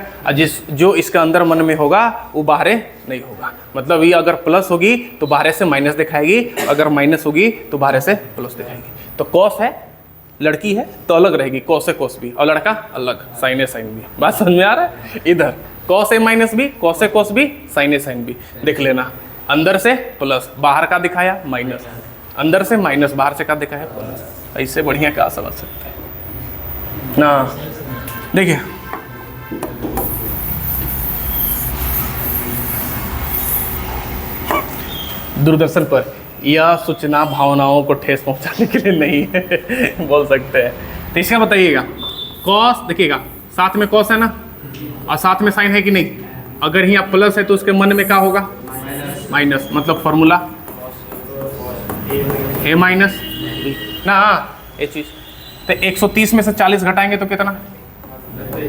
जो इसका अंदर मन में होगा वो बाहरे नहीं होगा। मतलब ये अगर प्लस होगी तो बाहरे से माइनस दिखाएगी, अगर माइनस होगी तो बाहरे से प्लस दिखाएगी। तो कॉस है, लड़की है तो अलग रहेगी, कॉस ए कॉस बी, और लड़का अलग, साइन ए साइन बी। बात समझ में आ रहा है? इधर cos A minus B, cos A cos B, sine A sine B. देख लेना, अंदर से प्लस, बाहर का दिखाया माइनस, अंदर से माइनस, बाहर से का दिखाया प्लस। ऐसे बढ़िया क्या समझ सकते हैं ना। देखिए दूरदर्शन पर यह सूचना भावनाओं को ठेस पहुंचाने के लिए नहीं है बोल सकते हैं। तो इसका बताइएगा, कॉस देखिएगा, साथ में कॉस है ना और साथ में साइन है कि नहीं। अगर यहाँ प्लस है तो उसके मन में क्या होगा, माइनस, मतलब फॉर्मूला ए माइनस बी ना, ये चीज। तो 130 में से 40 घटाएंगे तो कितना,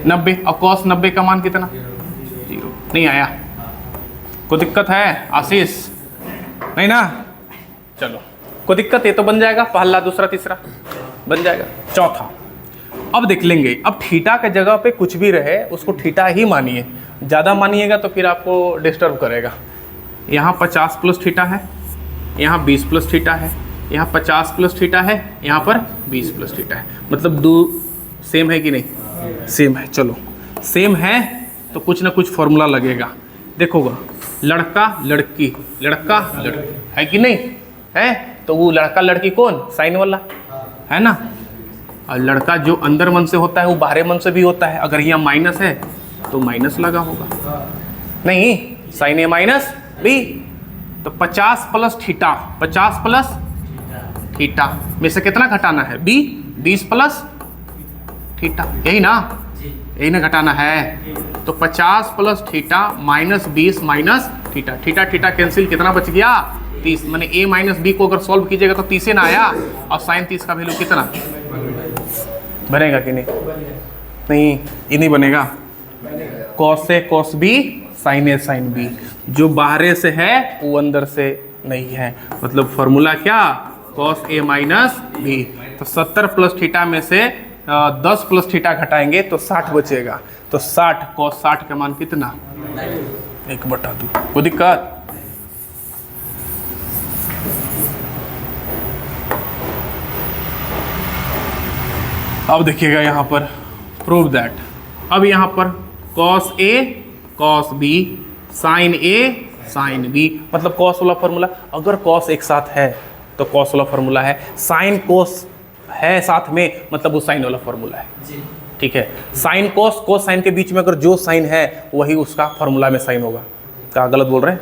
90, और कॉस 90 का मान कितना, 0। नहीं आया, कोई दिक्कत है आशीष? नहीं ना, चलो कोई दिक्कत है तो बन जाएगा, पहला दूसरा तीसरा बन जाएगा। चौथा अब देख लेंगे, अब थीटा के जगह पे कुछ भी रहे उसको थीटा ही मानिए, ज़्यादा मानिएगा तो फिर आपको डिस्टर्ब करेगा। यहाँ 50 प्लस थीटा है, यहाँ 20 प्लस थीटा है, यहाँ 50 प्लस थीटा है, यहाँ पर 20 प्लस थीटा है। मतलब दो सेम है कि नहीं, सेम है। चलो सेम है तो कुछ ना कुछ फॉर्मूला लगेगा। देखोगा, लड़का लड़की, लड़का लड़की है कि नहीं है, तो वो लड़का लड़की कौन, साइन वाला है ना। और लड़का जो अंदर मन से होता है वो बाहरे मन से भी होता है। अगर यहाँ माइनस है तो माइनस लगा होगा, नहीं, साइन ए माइनस बी। तो 50 प्लस थीटा, 50 प्लस थीटा में से कितना घटाना है, बी, 20 प्लस थीटा, यही ना, यही ना घटाना है। तो 50 plus theta minus 20 minus theta, theta theta cancel, कितना बच गया, 30। मैंने ए माइनस बी को अगर सॉल्व कीजिएगा तो 30 ना आया, और साइन 30 का वैल्यू कितना बनेगा कि नहीं, नहीं, ये नहीं बनेगा। Cos A cos B, sine A sine B, जो बाहरे से है वो अंदर से नहीं है। मतलब फॉर्मूला क्या, कॉस ए माइनस बी। तो 70 प्लस थीटा में से 10 प्लस थीटा घटाएंगे तो 60 बचेगा। तो 60 कॉस 60 का मान कितना, 1/2। कोई दिक्कत? अब देखिएगा यहाँ पर प्रूव दैट। अब यहाँ पर cos A cos B, sine A sine B, मतलब कॉस वाला फॉर्मूला। अगर कॉस एक साथ है तो कॉस वाला फॉर्मूला है, साइन कोस है साथ में मतलब वो साइन वाला फॉर्मूला है, ठीक है। साइन कोस, कोस साइन के बीच में अगर जो साइन है वही उसका फॉर्मूला में साइन होगा। क्या गलत बोल रहे हैं?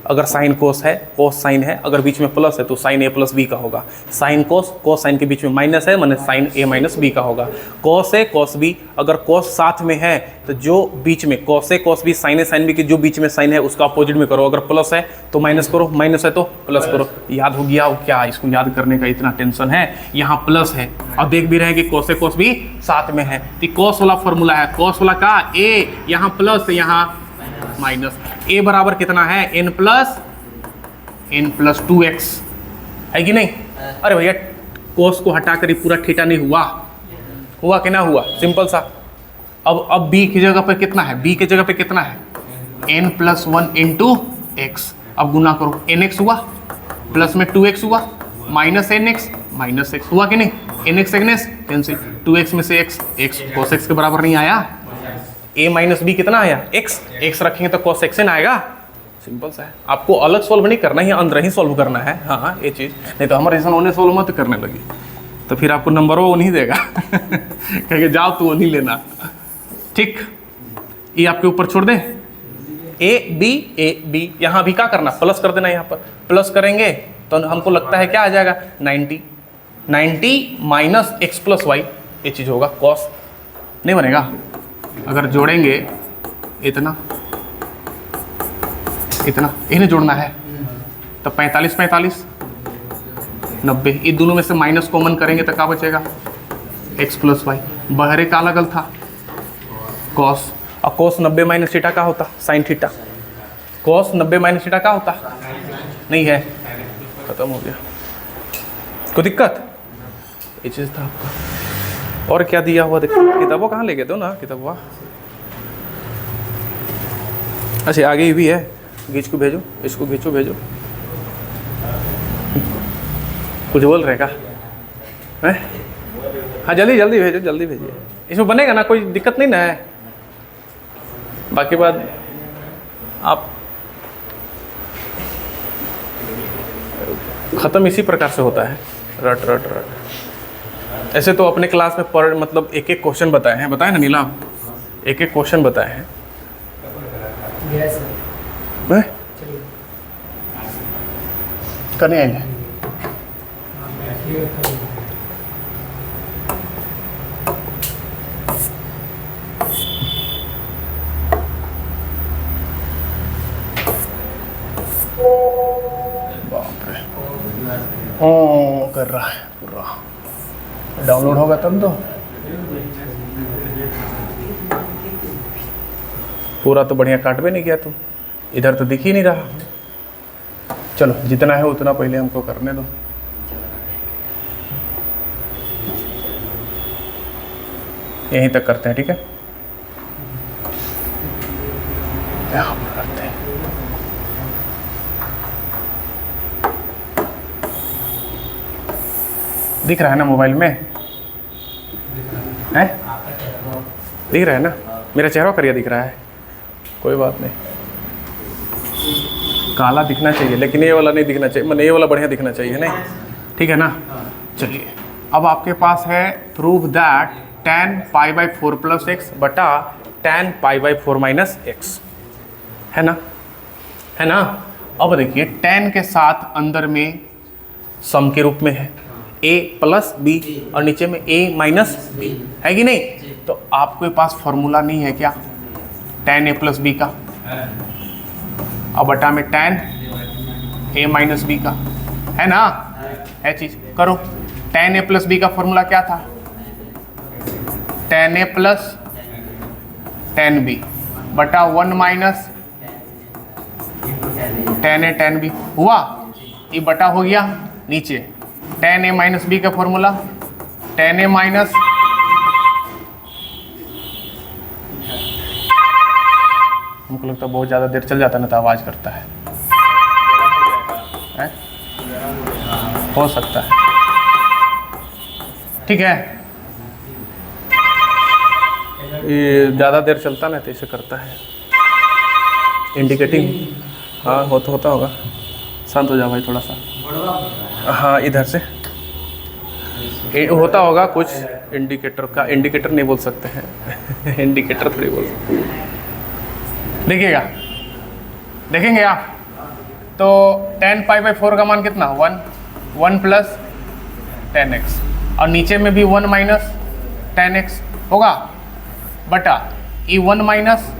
अगर साइन कोस है, कोस साइन है, अगर बीच में प्लस है तो साइन ए प्लस बी का होगा। साइन कोस, कोस साइन के बीच में माइनस है माने साइन ए माइनस बी का होगा। कोस ए कोस बी, अगर कोस साथ में है तो जो बीच में कोस ए कोस B, sine A sine B के जो बीच में साइन है उसका अपोजिट में करो। अगर प्लस है तो माइनस करो, माइनस है तो प्लस करो। याद हो गया? क्या इसको याद करने का इतना टेंशन है? यहाँ प्लस है और देख भी रहे हैं कि कोस ए कोस बी साथ में है, तो कोस वाला फॉर्मूला है। कोस वाला का ए, यहाँ प्लस, यहाँ माइनस। ए बराबर कितना है, n प्लस 2x है कि नहीं? अरे भैया कोस को हटाकर ही पूरा थीटा नहीं हुआ, हुआ कि ना हुआ? सिंपल सा। अब b की जगह पर कितना है, b की जगह पे कितना है, n प्लस 1 इंटू एक्स। अब गुना करो, nx हुआ प्लस में 2x हुआ माइनस nx माइनस x हुआ कि नहीं? nx एग्नेस कैंसिल, 2x में से x cos x के बराबर नहीं आया। a माइनस बी कितना आया, x रखेंगे तो cos x ना आएगा। सिंपल सा है, आपको अलग सॉल्व नहीं करना है, अंदर ही सॉल्व करना है। हाँ ये चीज़, नहीं तो हमारे जैसा उन्हें सॉल्व मत करने लगी तो फिर आपको नंबर वो नहीं देगा कहेंगे जाओ तू वो नहीं लेना, ठीक। ये आपके ऊपर छोड़ दें, ए बी, यहाँ भी क्या करना, प्लस कर देना। यहाँ पर प्लस करेंगे तो हमको लगता है क्या आ जाएगा, 90 माइनस एक्स प्लस वाई, ये चीज़ होगा। कॉस नहीं बनेगा, अगर जोड़ेंगे इतना इतना, इन्हें जोड़ना है तो 45 90। ये दोनों में से माइनस कॉमन करेंगे तो क्या बचेगा, x प्लस वाई। बहरे का लगल था कॉस, और कॉस 90 माइनस थीटा का होता sine theta. Cos 90 minus theta का होता, नहीं है, खत्म हो गया। कोई दिक्कत, ये चीज़ था आपका। और क्या दिया हुआ देखो, किताबों कहाँ ले गए दो ना किताबों। अच्छा आगे ही भी है, खींच को भेजो, इसको खींचो भेजो। कुछ बोल रहे का हैं? हाँ जल्दी जल्दी भेजो, जल्दी भेजिए। इसमें बनेगा ना, कोई दिक्कत नहीं ना है। बाकी बात आप ख़त्म इसी प्रकार से होता है, रट रट रट। ऐसे तो अपने क्लास में पर मतलब एक एक क्वेश्चन बताए हैं, बताए ना नीलाम, एक एक क्वेश्चन बताए हैं। करने आएंगे कर रहा है पूरा, डाउनलोड होगा तब तो पूरा। तो बढ़िया काट भी नहीं किया तू, इधर तो दिख ही नहीं रहा। चलो जितना है उतना पहले हमको करने दो। यहीं तक करते हैं, ठीक है, यहाँ पर करते हैं। दिख रहा है ना मोबाइल में, है दिख रहा है ना, मेरा चेहरा करिया दिख रहा है, कोई बात नहीं। काला दिखना चाहिए लेकिन ये वाला नहीं दिखना चाहिए, मतलब ये वाला बढ़िया दिखना चाहिए, नहीं ठीक है ना। चलिए अब आपके पास है prove that tan pi by 4 plus x बटा tan pi by 4 minus x, है ना, है ना। अब देखिए tan के साथ अंदर में सम के रूप में है a प्लस बी और नीचे में a माइनस बी, है कि नहीं। तो आपके पास फॉर्मूला नहीं है क्या tan a प्लस बी का, और बटा में tan a माइनस बी का, है ना, है चीज। करो, tan a प्लस बी का फॉर्मूला क्या था, tan a plus tan b बटा 1 minus tan a tan b हुआ, ये बटा हो गया नीचे tan a माइनस बी का फॉर्मूला tan a माइनस हमको लगता है बहुत ज़्यादा देर चल जाता है ना तो आवाज़ करता है, हो सकता है, ठीक है। ये ज़्यादा देर चलता ना तो इसे करता है इंडिकेटिंग। हाँ होता होगा, शांत हो जाओ भाई थोड़ा सा। हाँ इधर से होता होगा कुछ इंडिकेटर का, इंडिकेटर नहीं बोल सकते हैं इंडिकेटर थोड़ी बोल सकते हैं। देखिएगा, देखेंगे आप तो tan पाई बाई 4 का मान कितना 1 प्लस tan x और नीचे में भी 1 माइनस tan x होगा बटा ये 1 माइनस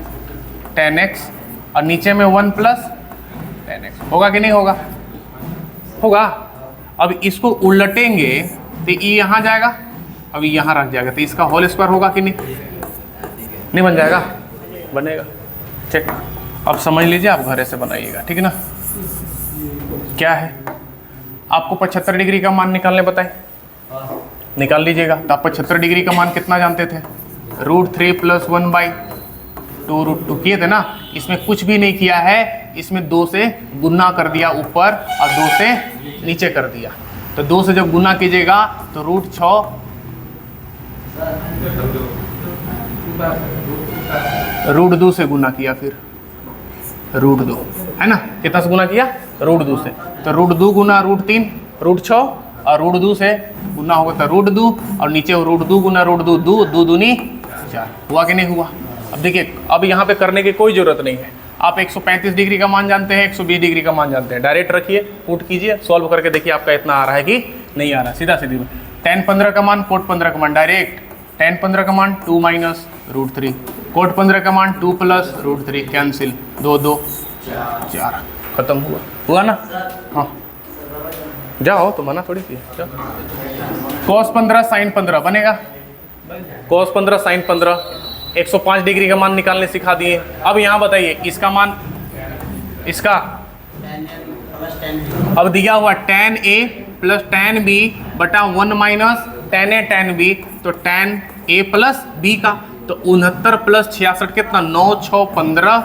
tan x और नीचे में 1 प्लस tan x होगा कि नहीं होगा, होगा। अब इसको उलटेंगे तो ये यहाँ जाएगा, अब यहाँ रख जाएगा तो इसका होल स्क्वायर होगा कि नहीं बन जाएगा, बनेगा। चेक, अब समझ लीजिए, आप घर से बनाइएगा, ठीक है ना। क्या है आपको 75 डिग्री का मान निकालने बताए, निकाल लीजिएगा। तो आप 75 डिग्री का मान कितना जानते थे, √3 + 1/2 √2 किए थे ना। इसमें कुछ भी नहीं किया है, इसमें 2 से गुना कर दिया ऊपर और 2 से नीचे कर दिया। तो 2 से जब गुना कीजिएगा तो √6 √2 से गुना किया, फिर √2 है ना, कितना से गुना किया √2 से। तो √2 गुना √3 √6 और √2 से गुना होगा तो √2 और नीचे √2 गुना √2 2 दूनी 4 हुआ कि नहीं हुआ। अब देखिए, अब यहाँ पे करने की कोई ज़रूरत नहीं है। आप 135 डिग्री का मान जानते हैं, 120 डिग्री का मान जानते हैं, डायरेक्ट रखिए, पुट कीजिए, सॉल्व करके देखिए आपका इतना आ रहा है कि नहीं आ रहा। सीधा सीधी tan 15 का मान कोट 15 का मान डायरेक्ट, tan 15 का मान 2 माइनस √3, कोट 15 का मान 2 प्लस √3 कैंसिल, 2 2 4 खत्म हुआ ना। हाँ जाओ तो मना थोड़ी की। cos 15 sin 15 बनेगा। cos 15 sin 15 105 डिग्री का मान निकालने सिखा दिए। अब यहाँ बताइए इसका मान, इसका अब दिया हुआ tan A plus tan B बटा 1 minus tan A tan B, तो tan A प्लस B का, तो 69 प्लस 66 कितना, 9 6 15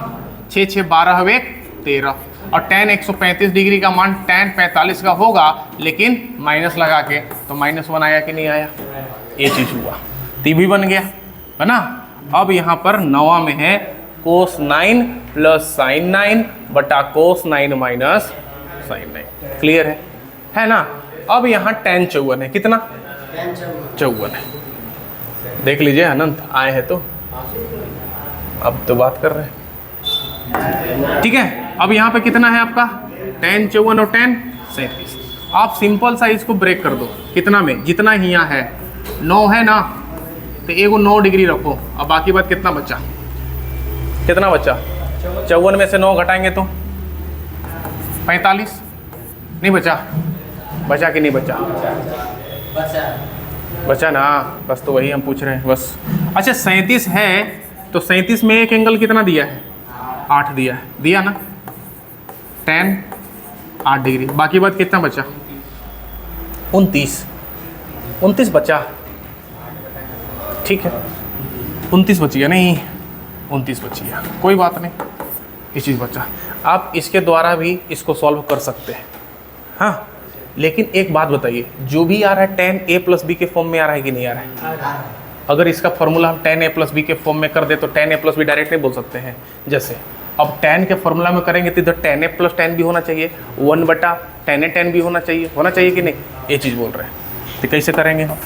6 6 12 हवे 13, और tan 135 डिग्री का मान tan 45 का होगा, लेकिन माइनस लगा के, तो -1 आया कि नहीं आया, ये चीज हुआ, ती भी बन गया है ना। अब यहाँ पर 9वां में है cos 9 प्लस sin 9 बटा cos 9 माइनस sin 9, क्लियर है ना। अब यहाँ tan 54 है, कितना 54 है, देख लीजिए अनंत आए हैं तो अब तो बात कर रहे हैं, ठीक है। अब यहाँ पे कितना है आपका tan 54 और tan 37, आप सिंपल सा इसको ब्रेक कर दो, कितना में, जितना ही यहाँ है 9 है ना, तो एगो 9 डिग्री रखो, अब बाकी बात कितना बचा, कितना बचा 54 में से 9 घटाएंगे तो 45, नहीं बचा, बचा कि नहीं बचा, बचा ना, बस तो वही हम पूछ रहे हैं बस। अच्छा 37 है, तो 37 में एक एंगल कितना दिया है, 8 दिया है, दिया ना, tan 8 डिग्री, बाकी बात कितना बचा 29 बचा, ठीक है 29 बची है, नहीं 29 बची है, कोई बात नहीं, ये चीज़ बचा। आप इसके द्वारा भी इसको सॉल्व कर सकते हैं, हाँ, लेकिन एक बात बताइए, जो भी आ रहा है tan A प्लस बी के फॉर्म में आ रहा है कि नहीं आ रहा है, अगर इसका फॉर्मूला हम tan A प्लस बी के फॉर्म में कर दे तो tan A plus B direct नहीं बोल सकते हैं, जैसे अब tan के फॉर्मूला में करेंगे तो इधर tan A plus tan B होना चाहिए, 1 बटा tan A tan B होना चाहिए कि नहीं, ये चीज़ बोल रहे हैं। तो कैसे करेंगे हम,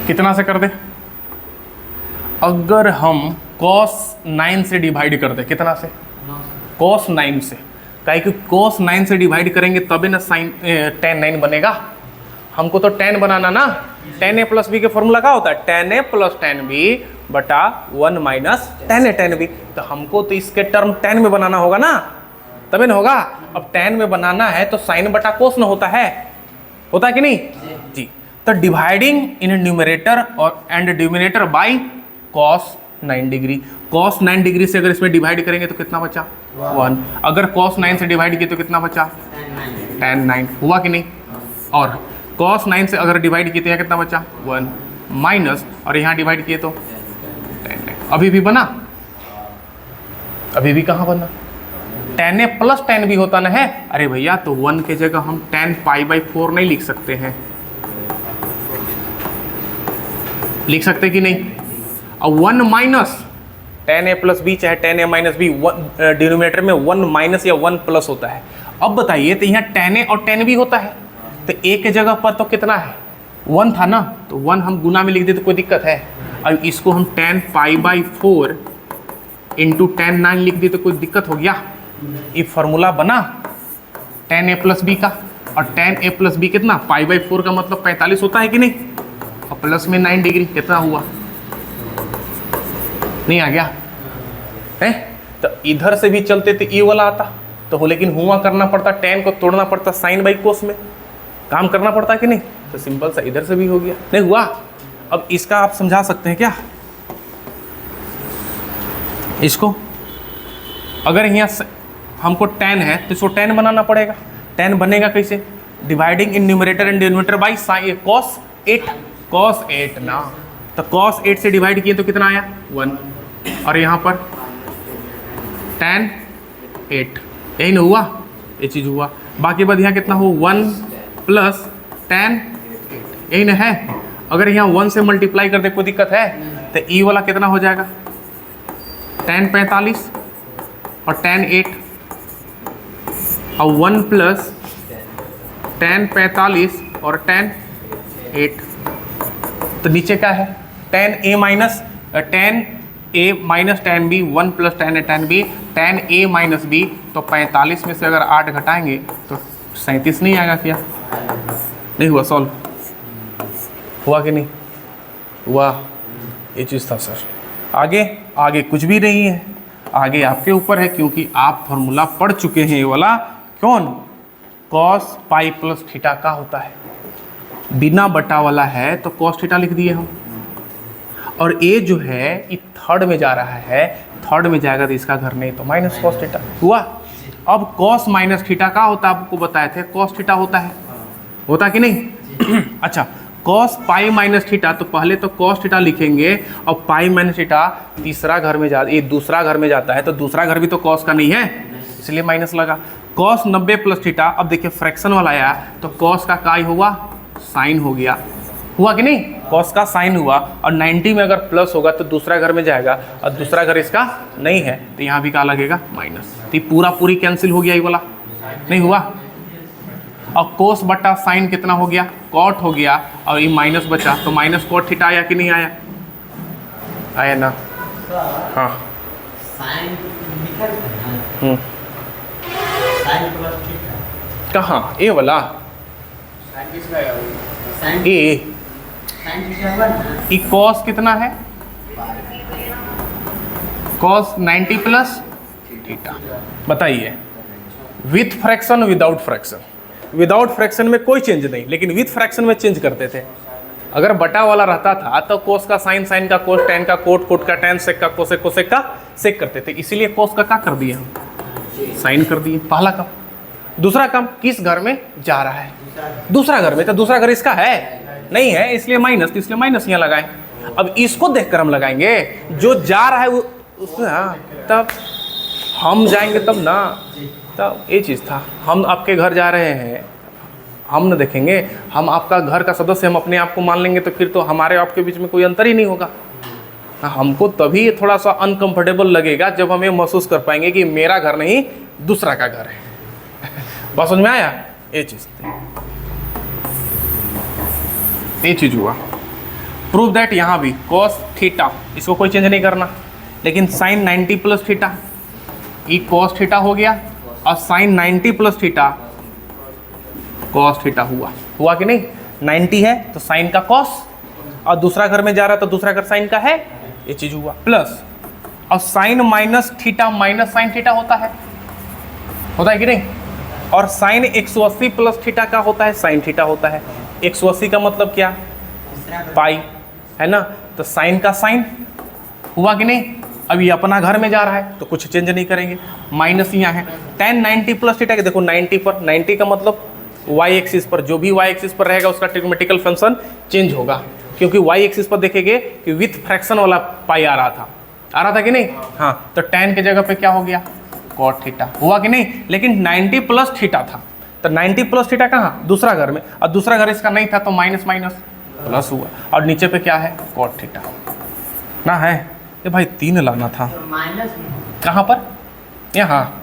कितना से कर दे, अगर हम cos 9 से डिवाइड कर दे, कितना से, cos 9 से, काहे कि cos 9 से डिवाइड करेंगे तभी ना sin tan 9 बनेगा, हमको तो tan बनाना ना, tan A प्लस बी के फॉर्मूला क्या होता है, tan A plus tan B बटा 1 minus tan A tan B, तो हमको तो इसके टर्म tan में बनाना होगा ना, तभी ना होगा। अब tan में बनाना है तो sin बटा cos ना होता है कि नहीं जी, तो डिवाइडिंग इन न्यूमरेटर और and denominator by cos 9 degree, cos 9 degree से अगर इसमें डिवाइड करेंगे तो कितना बचा 1, अगर cos 9 से डिवाइड किए तो कितना बचा tan 9, हुआ कि नहीं, और cos 9 से अगर डिवाइड किए तो यहाँ कितना बचा 1 माइनस, और यहाँ डिवाइड किए तो tan 9, अभी भी बना, अभी भी कहाँ बना, tan A plus tan B होता ना है, अरे भैया तो 1 के जगह हम tan π/4 नहीं लिख सकते हैं, लिख सकते कि नहीं, और 1 minus tan A plus B चाहे tan A minus B, denominator में 1 माइनस या 1 प्लस होता है। अब बताइए तो यहाँ tan A और tan B होता है, तो A के जगह पर तो कितना है 1 था ना, तो 1 हम गुना में लिख दे तो कोई दिक्कत है, अब इसको हम tan π/4 इंटू tan 9 लिख दे तो कोई दिक्कत हो गया, ये फार्मूला बना tan A प्लस बी का, और tan A प्लस बी कितना π/4 का मतलब 45 होता है कि नहीं, और प्लस में 9 डिग्री कितना हुआ, नहीं आ गया है, तो इधर से भी चलते तो ये वाला आता तो, लेकिन हुआ करना पड़ता, tan को तोड़ना पड़ता साइन बाई कोस में, काम करना पड़ता कि नहीं, तो सिंपल सा इधर से भी हो गया, नहीं हुआ। अब इसका आप समझा सकते हैं क्या, इसको अगर यहाँ हमको tan है तो इसको tan बनाना पड़ेगा, tan बनेगा कैसे, dividing in numerator and denominator by cos 8 ना, तो cos 8 से डिवाइड किए तो कितना आया 1, और यहाँ पर tan 8, यही ना हुआ, ये चीज़ हुआ, बाकी बाद यहाँ कितना हो 1 प्लस tan 8, यही ना है। अगर यहाँ 1 से मल्टीप्लाई कर दे कोई दिक्कत है, तो ई वाला कितना हो जाएगा tan 45 और tan 8, और 1 प्लस tan 45 और tan 8, तो नीचे क्या है tan A minus tan B, 1 plus tan A tan B, tan A minus B, तो 45 में से अगर 8 घटाएंगे तो 37 नहीं आएगा क्या, नहीं हुआ सॉल्व, हुआ कि नहीं हुआ, ये चीज़ था सर। आगे कुछ भी नहीं है, आगे आपके ऊपर है, क्योंकि आप फॉर्मूला पढ़ चुके हैं, ये वाला कौन कॉस पाई प्लस थीटा का होता है। बिना बटा वाला है तो कॉस थीटा लिख दिए हम, और ए जो है ये थर्ड में जा रहा है, थर्ड में जाएगा तो इसका घर नहीं, तो माइनस कॉस थीटा हुआ। अब कॉस माइनस थीटा का होता है, आपको बताए थे कॉस थीटा होता है, होता कि नहीं? अच्छा, कॉस पाई माइनस थीटा, तो पहले तो कॉस थीटा लिखेंगे और पाई माइनस थीटा तीसरा घर में जा, ये दूसरा घर में जाता है, तो दूसरा घर भी तो कॉस का नहीं है, इसलिए माइनस लगा। कॉस 90 प्लस थीटा, अब देखिए फ्रैक्शन वाला आया तो कॉस का काय हुआ, साइन हो गया, हुआ कि नहीं? कॉस का साइन हुआ, और 90 में अगर प्लस होगा तो दूसरा घर में जाएगा, और दूसरा घर इसका नहीं है तो यहाँ भी क्या लगेगा, माइनस। तो पूरा पूरी कैंसिल हो गया, ये वाला नहीं हुआ। और कोस बटा साइन कितना हो गया, कॉट हो गया, और ये माइनस बचा, तो माइनस कॉट थीटा आया कि नहीं आया? आया ना? हाँ। साइन निकल गया। साइन प्लस थीटा कहाँ? ए वाला साइन ए, साइन थीटा हुआ ना। ये कॉस कितना है, कॉस 90 प्लस थीटा। बताइए, with fraction without fraction? Without fraction में कोई चेंज नहीं, लेकिन विथ फ्रैक्शन में चेंज करते थे। अगर बटा वाला रहता था तो कोस का साइन, साइन का कोस, टेन का कोट, कोट का टेन, सेक का कोसेक, कोसेक का सेक करते थे, इसीलिए कोस का क्या कर दिए हम, साइन कर दिए। पहला काम। दूसरा काम, किस घर में जा रहा है, दूसरा घर में, तो दूसरा घर इसका है नहीं है, इसलिए माइनस, तो इसलिए माइनस यहाँ लगाए। अब इसको देखकर हम लगाएंगे, जो जा रहा है वो उसमें, हाँ, तब हम जाएंगे तब ना, तब ये चीज़ था। हम आपके घर जा रहे हैं, हम न देखेंगे, हम आपका घर का सदस्य, हम अपने आप को मान लेंगे, तो फिर तो हमारे आपके बीच में कोई अंतर ही नहीं होगा। हमको तभी थोड़ा सा अनकंफर्टेबल लगेगा जब हम ये महसूस कर पाएंगे कि मेरा घर नहीं दूसरा का घर है। बात समझ में आया? ये चीज़ हुआ। प्रूव दैट यहाँ भी कॉस थीटा, इसको कोई चेंज नहीं करना, लेकिन साइन 90 प्लस थीटा, ये कॉस थीटा हो गया, और sine 90 plus theta cos theta हुआ कि नहीं? 90 है तो साइन का कॉस, और दूसरा घर में जा रहा है तो दूसरा घर साइन का है, ये चीज हुआ। प्लस, और sine minus theta minus sine theta होता है कि नहीं? और साइन 180 प्लस थीटा का होता है, साइन थीटा होता है। 180 का मतलब क्या, पाई है ना, तो साइन का साइन हुआ कि नहीं? अब ये अपना घर में जा रहा है तो कुछ चेंज नहीं करेंगे, माइनस यहाँ है। tan 90 प्लस थीटा के देखो 90 पर, 90 का मतलब y एक्सिस पर, जो भी y एक्सिस पर रहेगा उसका ट्रिग्नोमेट्रिकल फंक्शन चेंज होगा, क्योंकि y एक्सिस पर देखेंगे कि विथ फ्रैक्शन वाला पाई आ रहा था कि नहीं? हाँ, तो tan के जगह पे क्या हो गया, cot थीटा, हुआ कि नहीं? लेकिन 90 प्लस थीटा था, तो 90 प्लस थीटा कहाँ, दूसरा घर में, और दूसरा घर इसका नहीं था तो माइनस माइनस प्लस हुआ, और नीचे पे क्या है, cot थीटा ना है। ये भाई 3 लाना था, माइनस कहाँ पर, यहाँ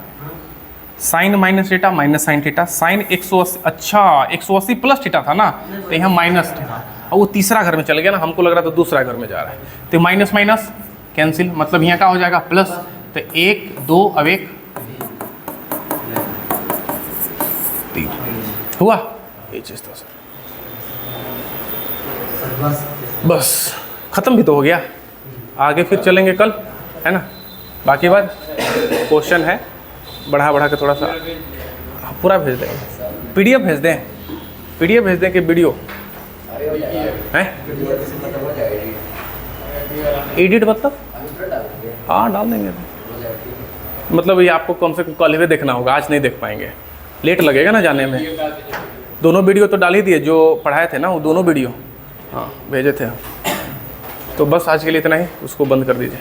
sine minus theta minus sine theta, sine 180, अच्छा 180 प्लस थीटा था ना, तो यहाँ माइनस था, और वो तीसरा घर में चल गया ना, हमको लग रहा था दूसरा घर में जा रहा है, तो माइनस माइनस कैंसिल, मतलब यहाँ क्या हो जाएगा, प्लस, तो 1 2, अब 1 3 हुआ, ये चीज़ था सर। बस ख़त्म भी तो हो गया, आगे फिर चलेंगे कल, है ना। बाकी बात क्वेश्चन है, बढ़ा के थोड़ा सा पूरा भेज दें, पीडीएफ भेज दें, पीडीएफ भेज दें कि वीडियो हैं, एडिट मतलब, हाँ डाल देंगे, मतलब ये आपको कम से कम कल ही देखना होगा, आज नहीं देख पाएंगे, लेट लगेगा ना जाने में। दोनों वीडियो तो डाल ही दिए, जो पढ़ाए थे ना वो दोनों वीडियो, हाँ भेजे थे। तो बस आज के लिए इतना ही, उसको बंद कर दीजिए।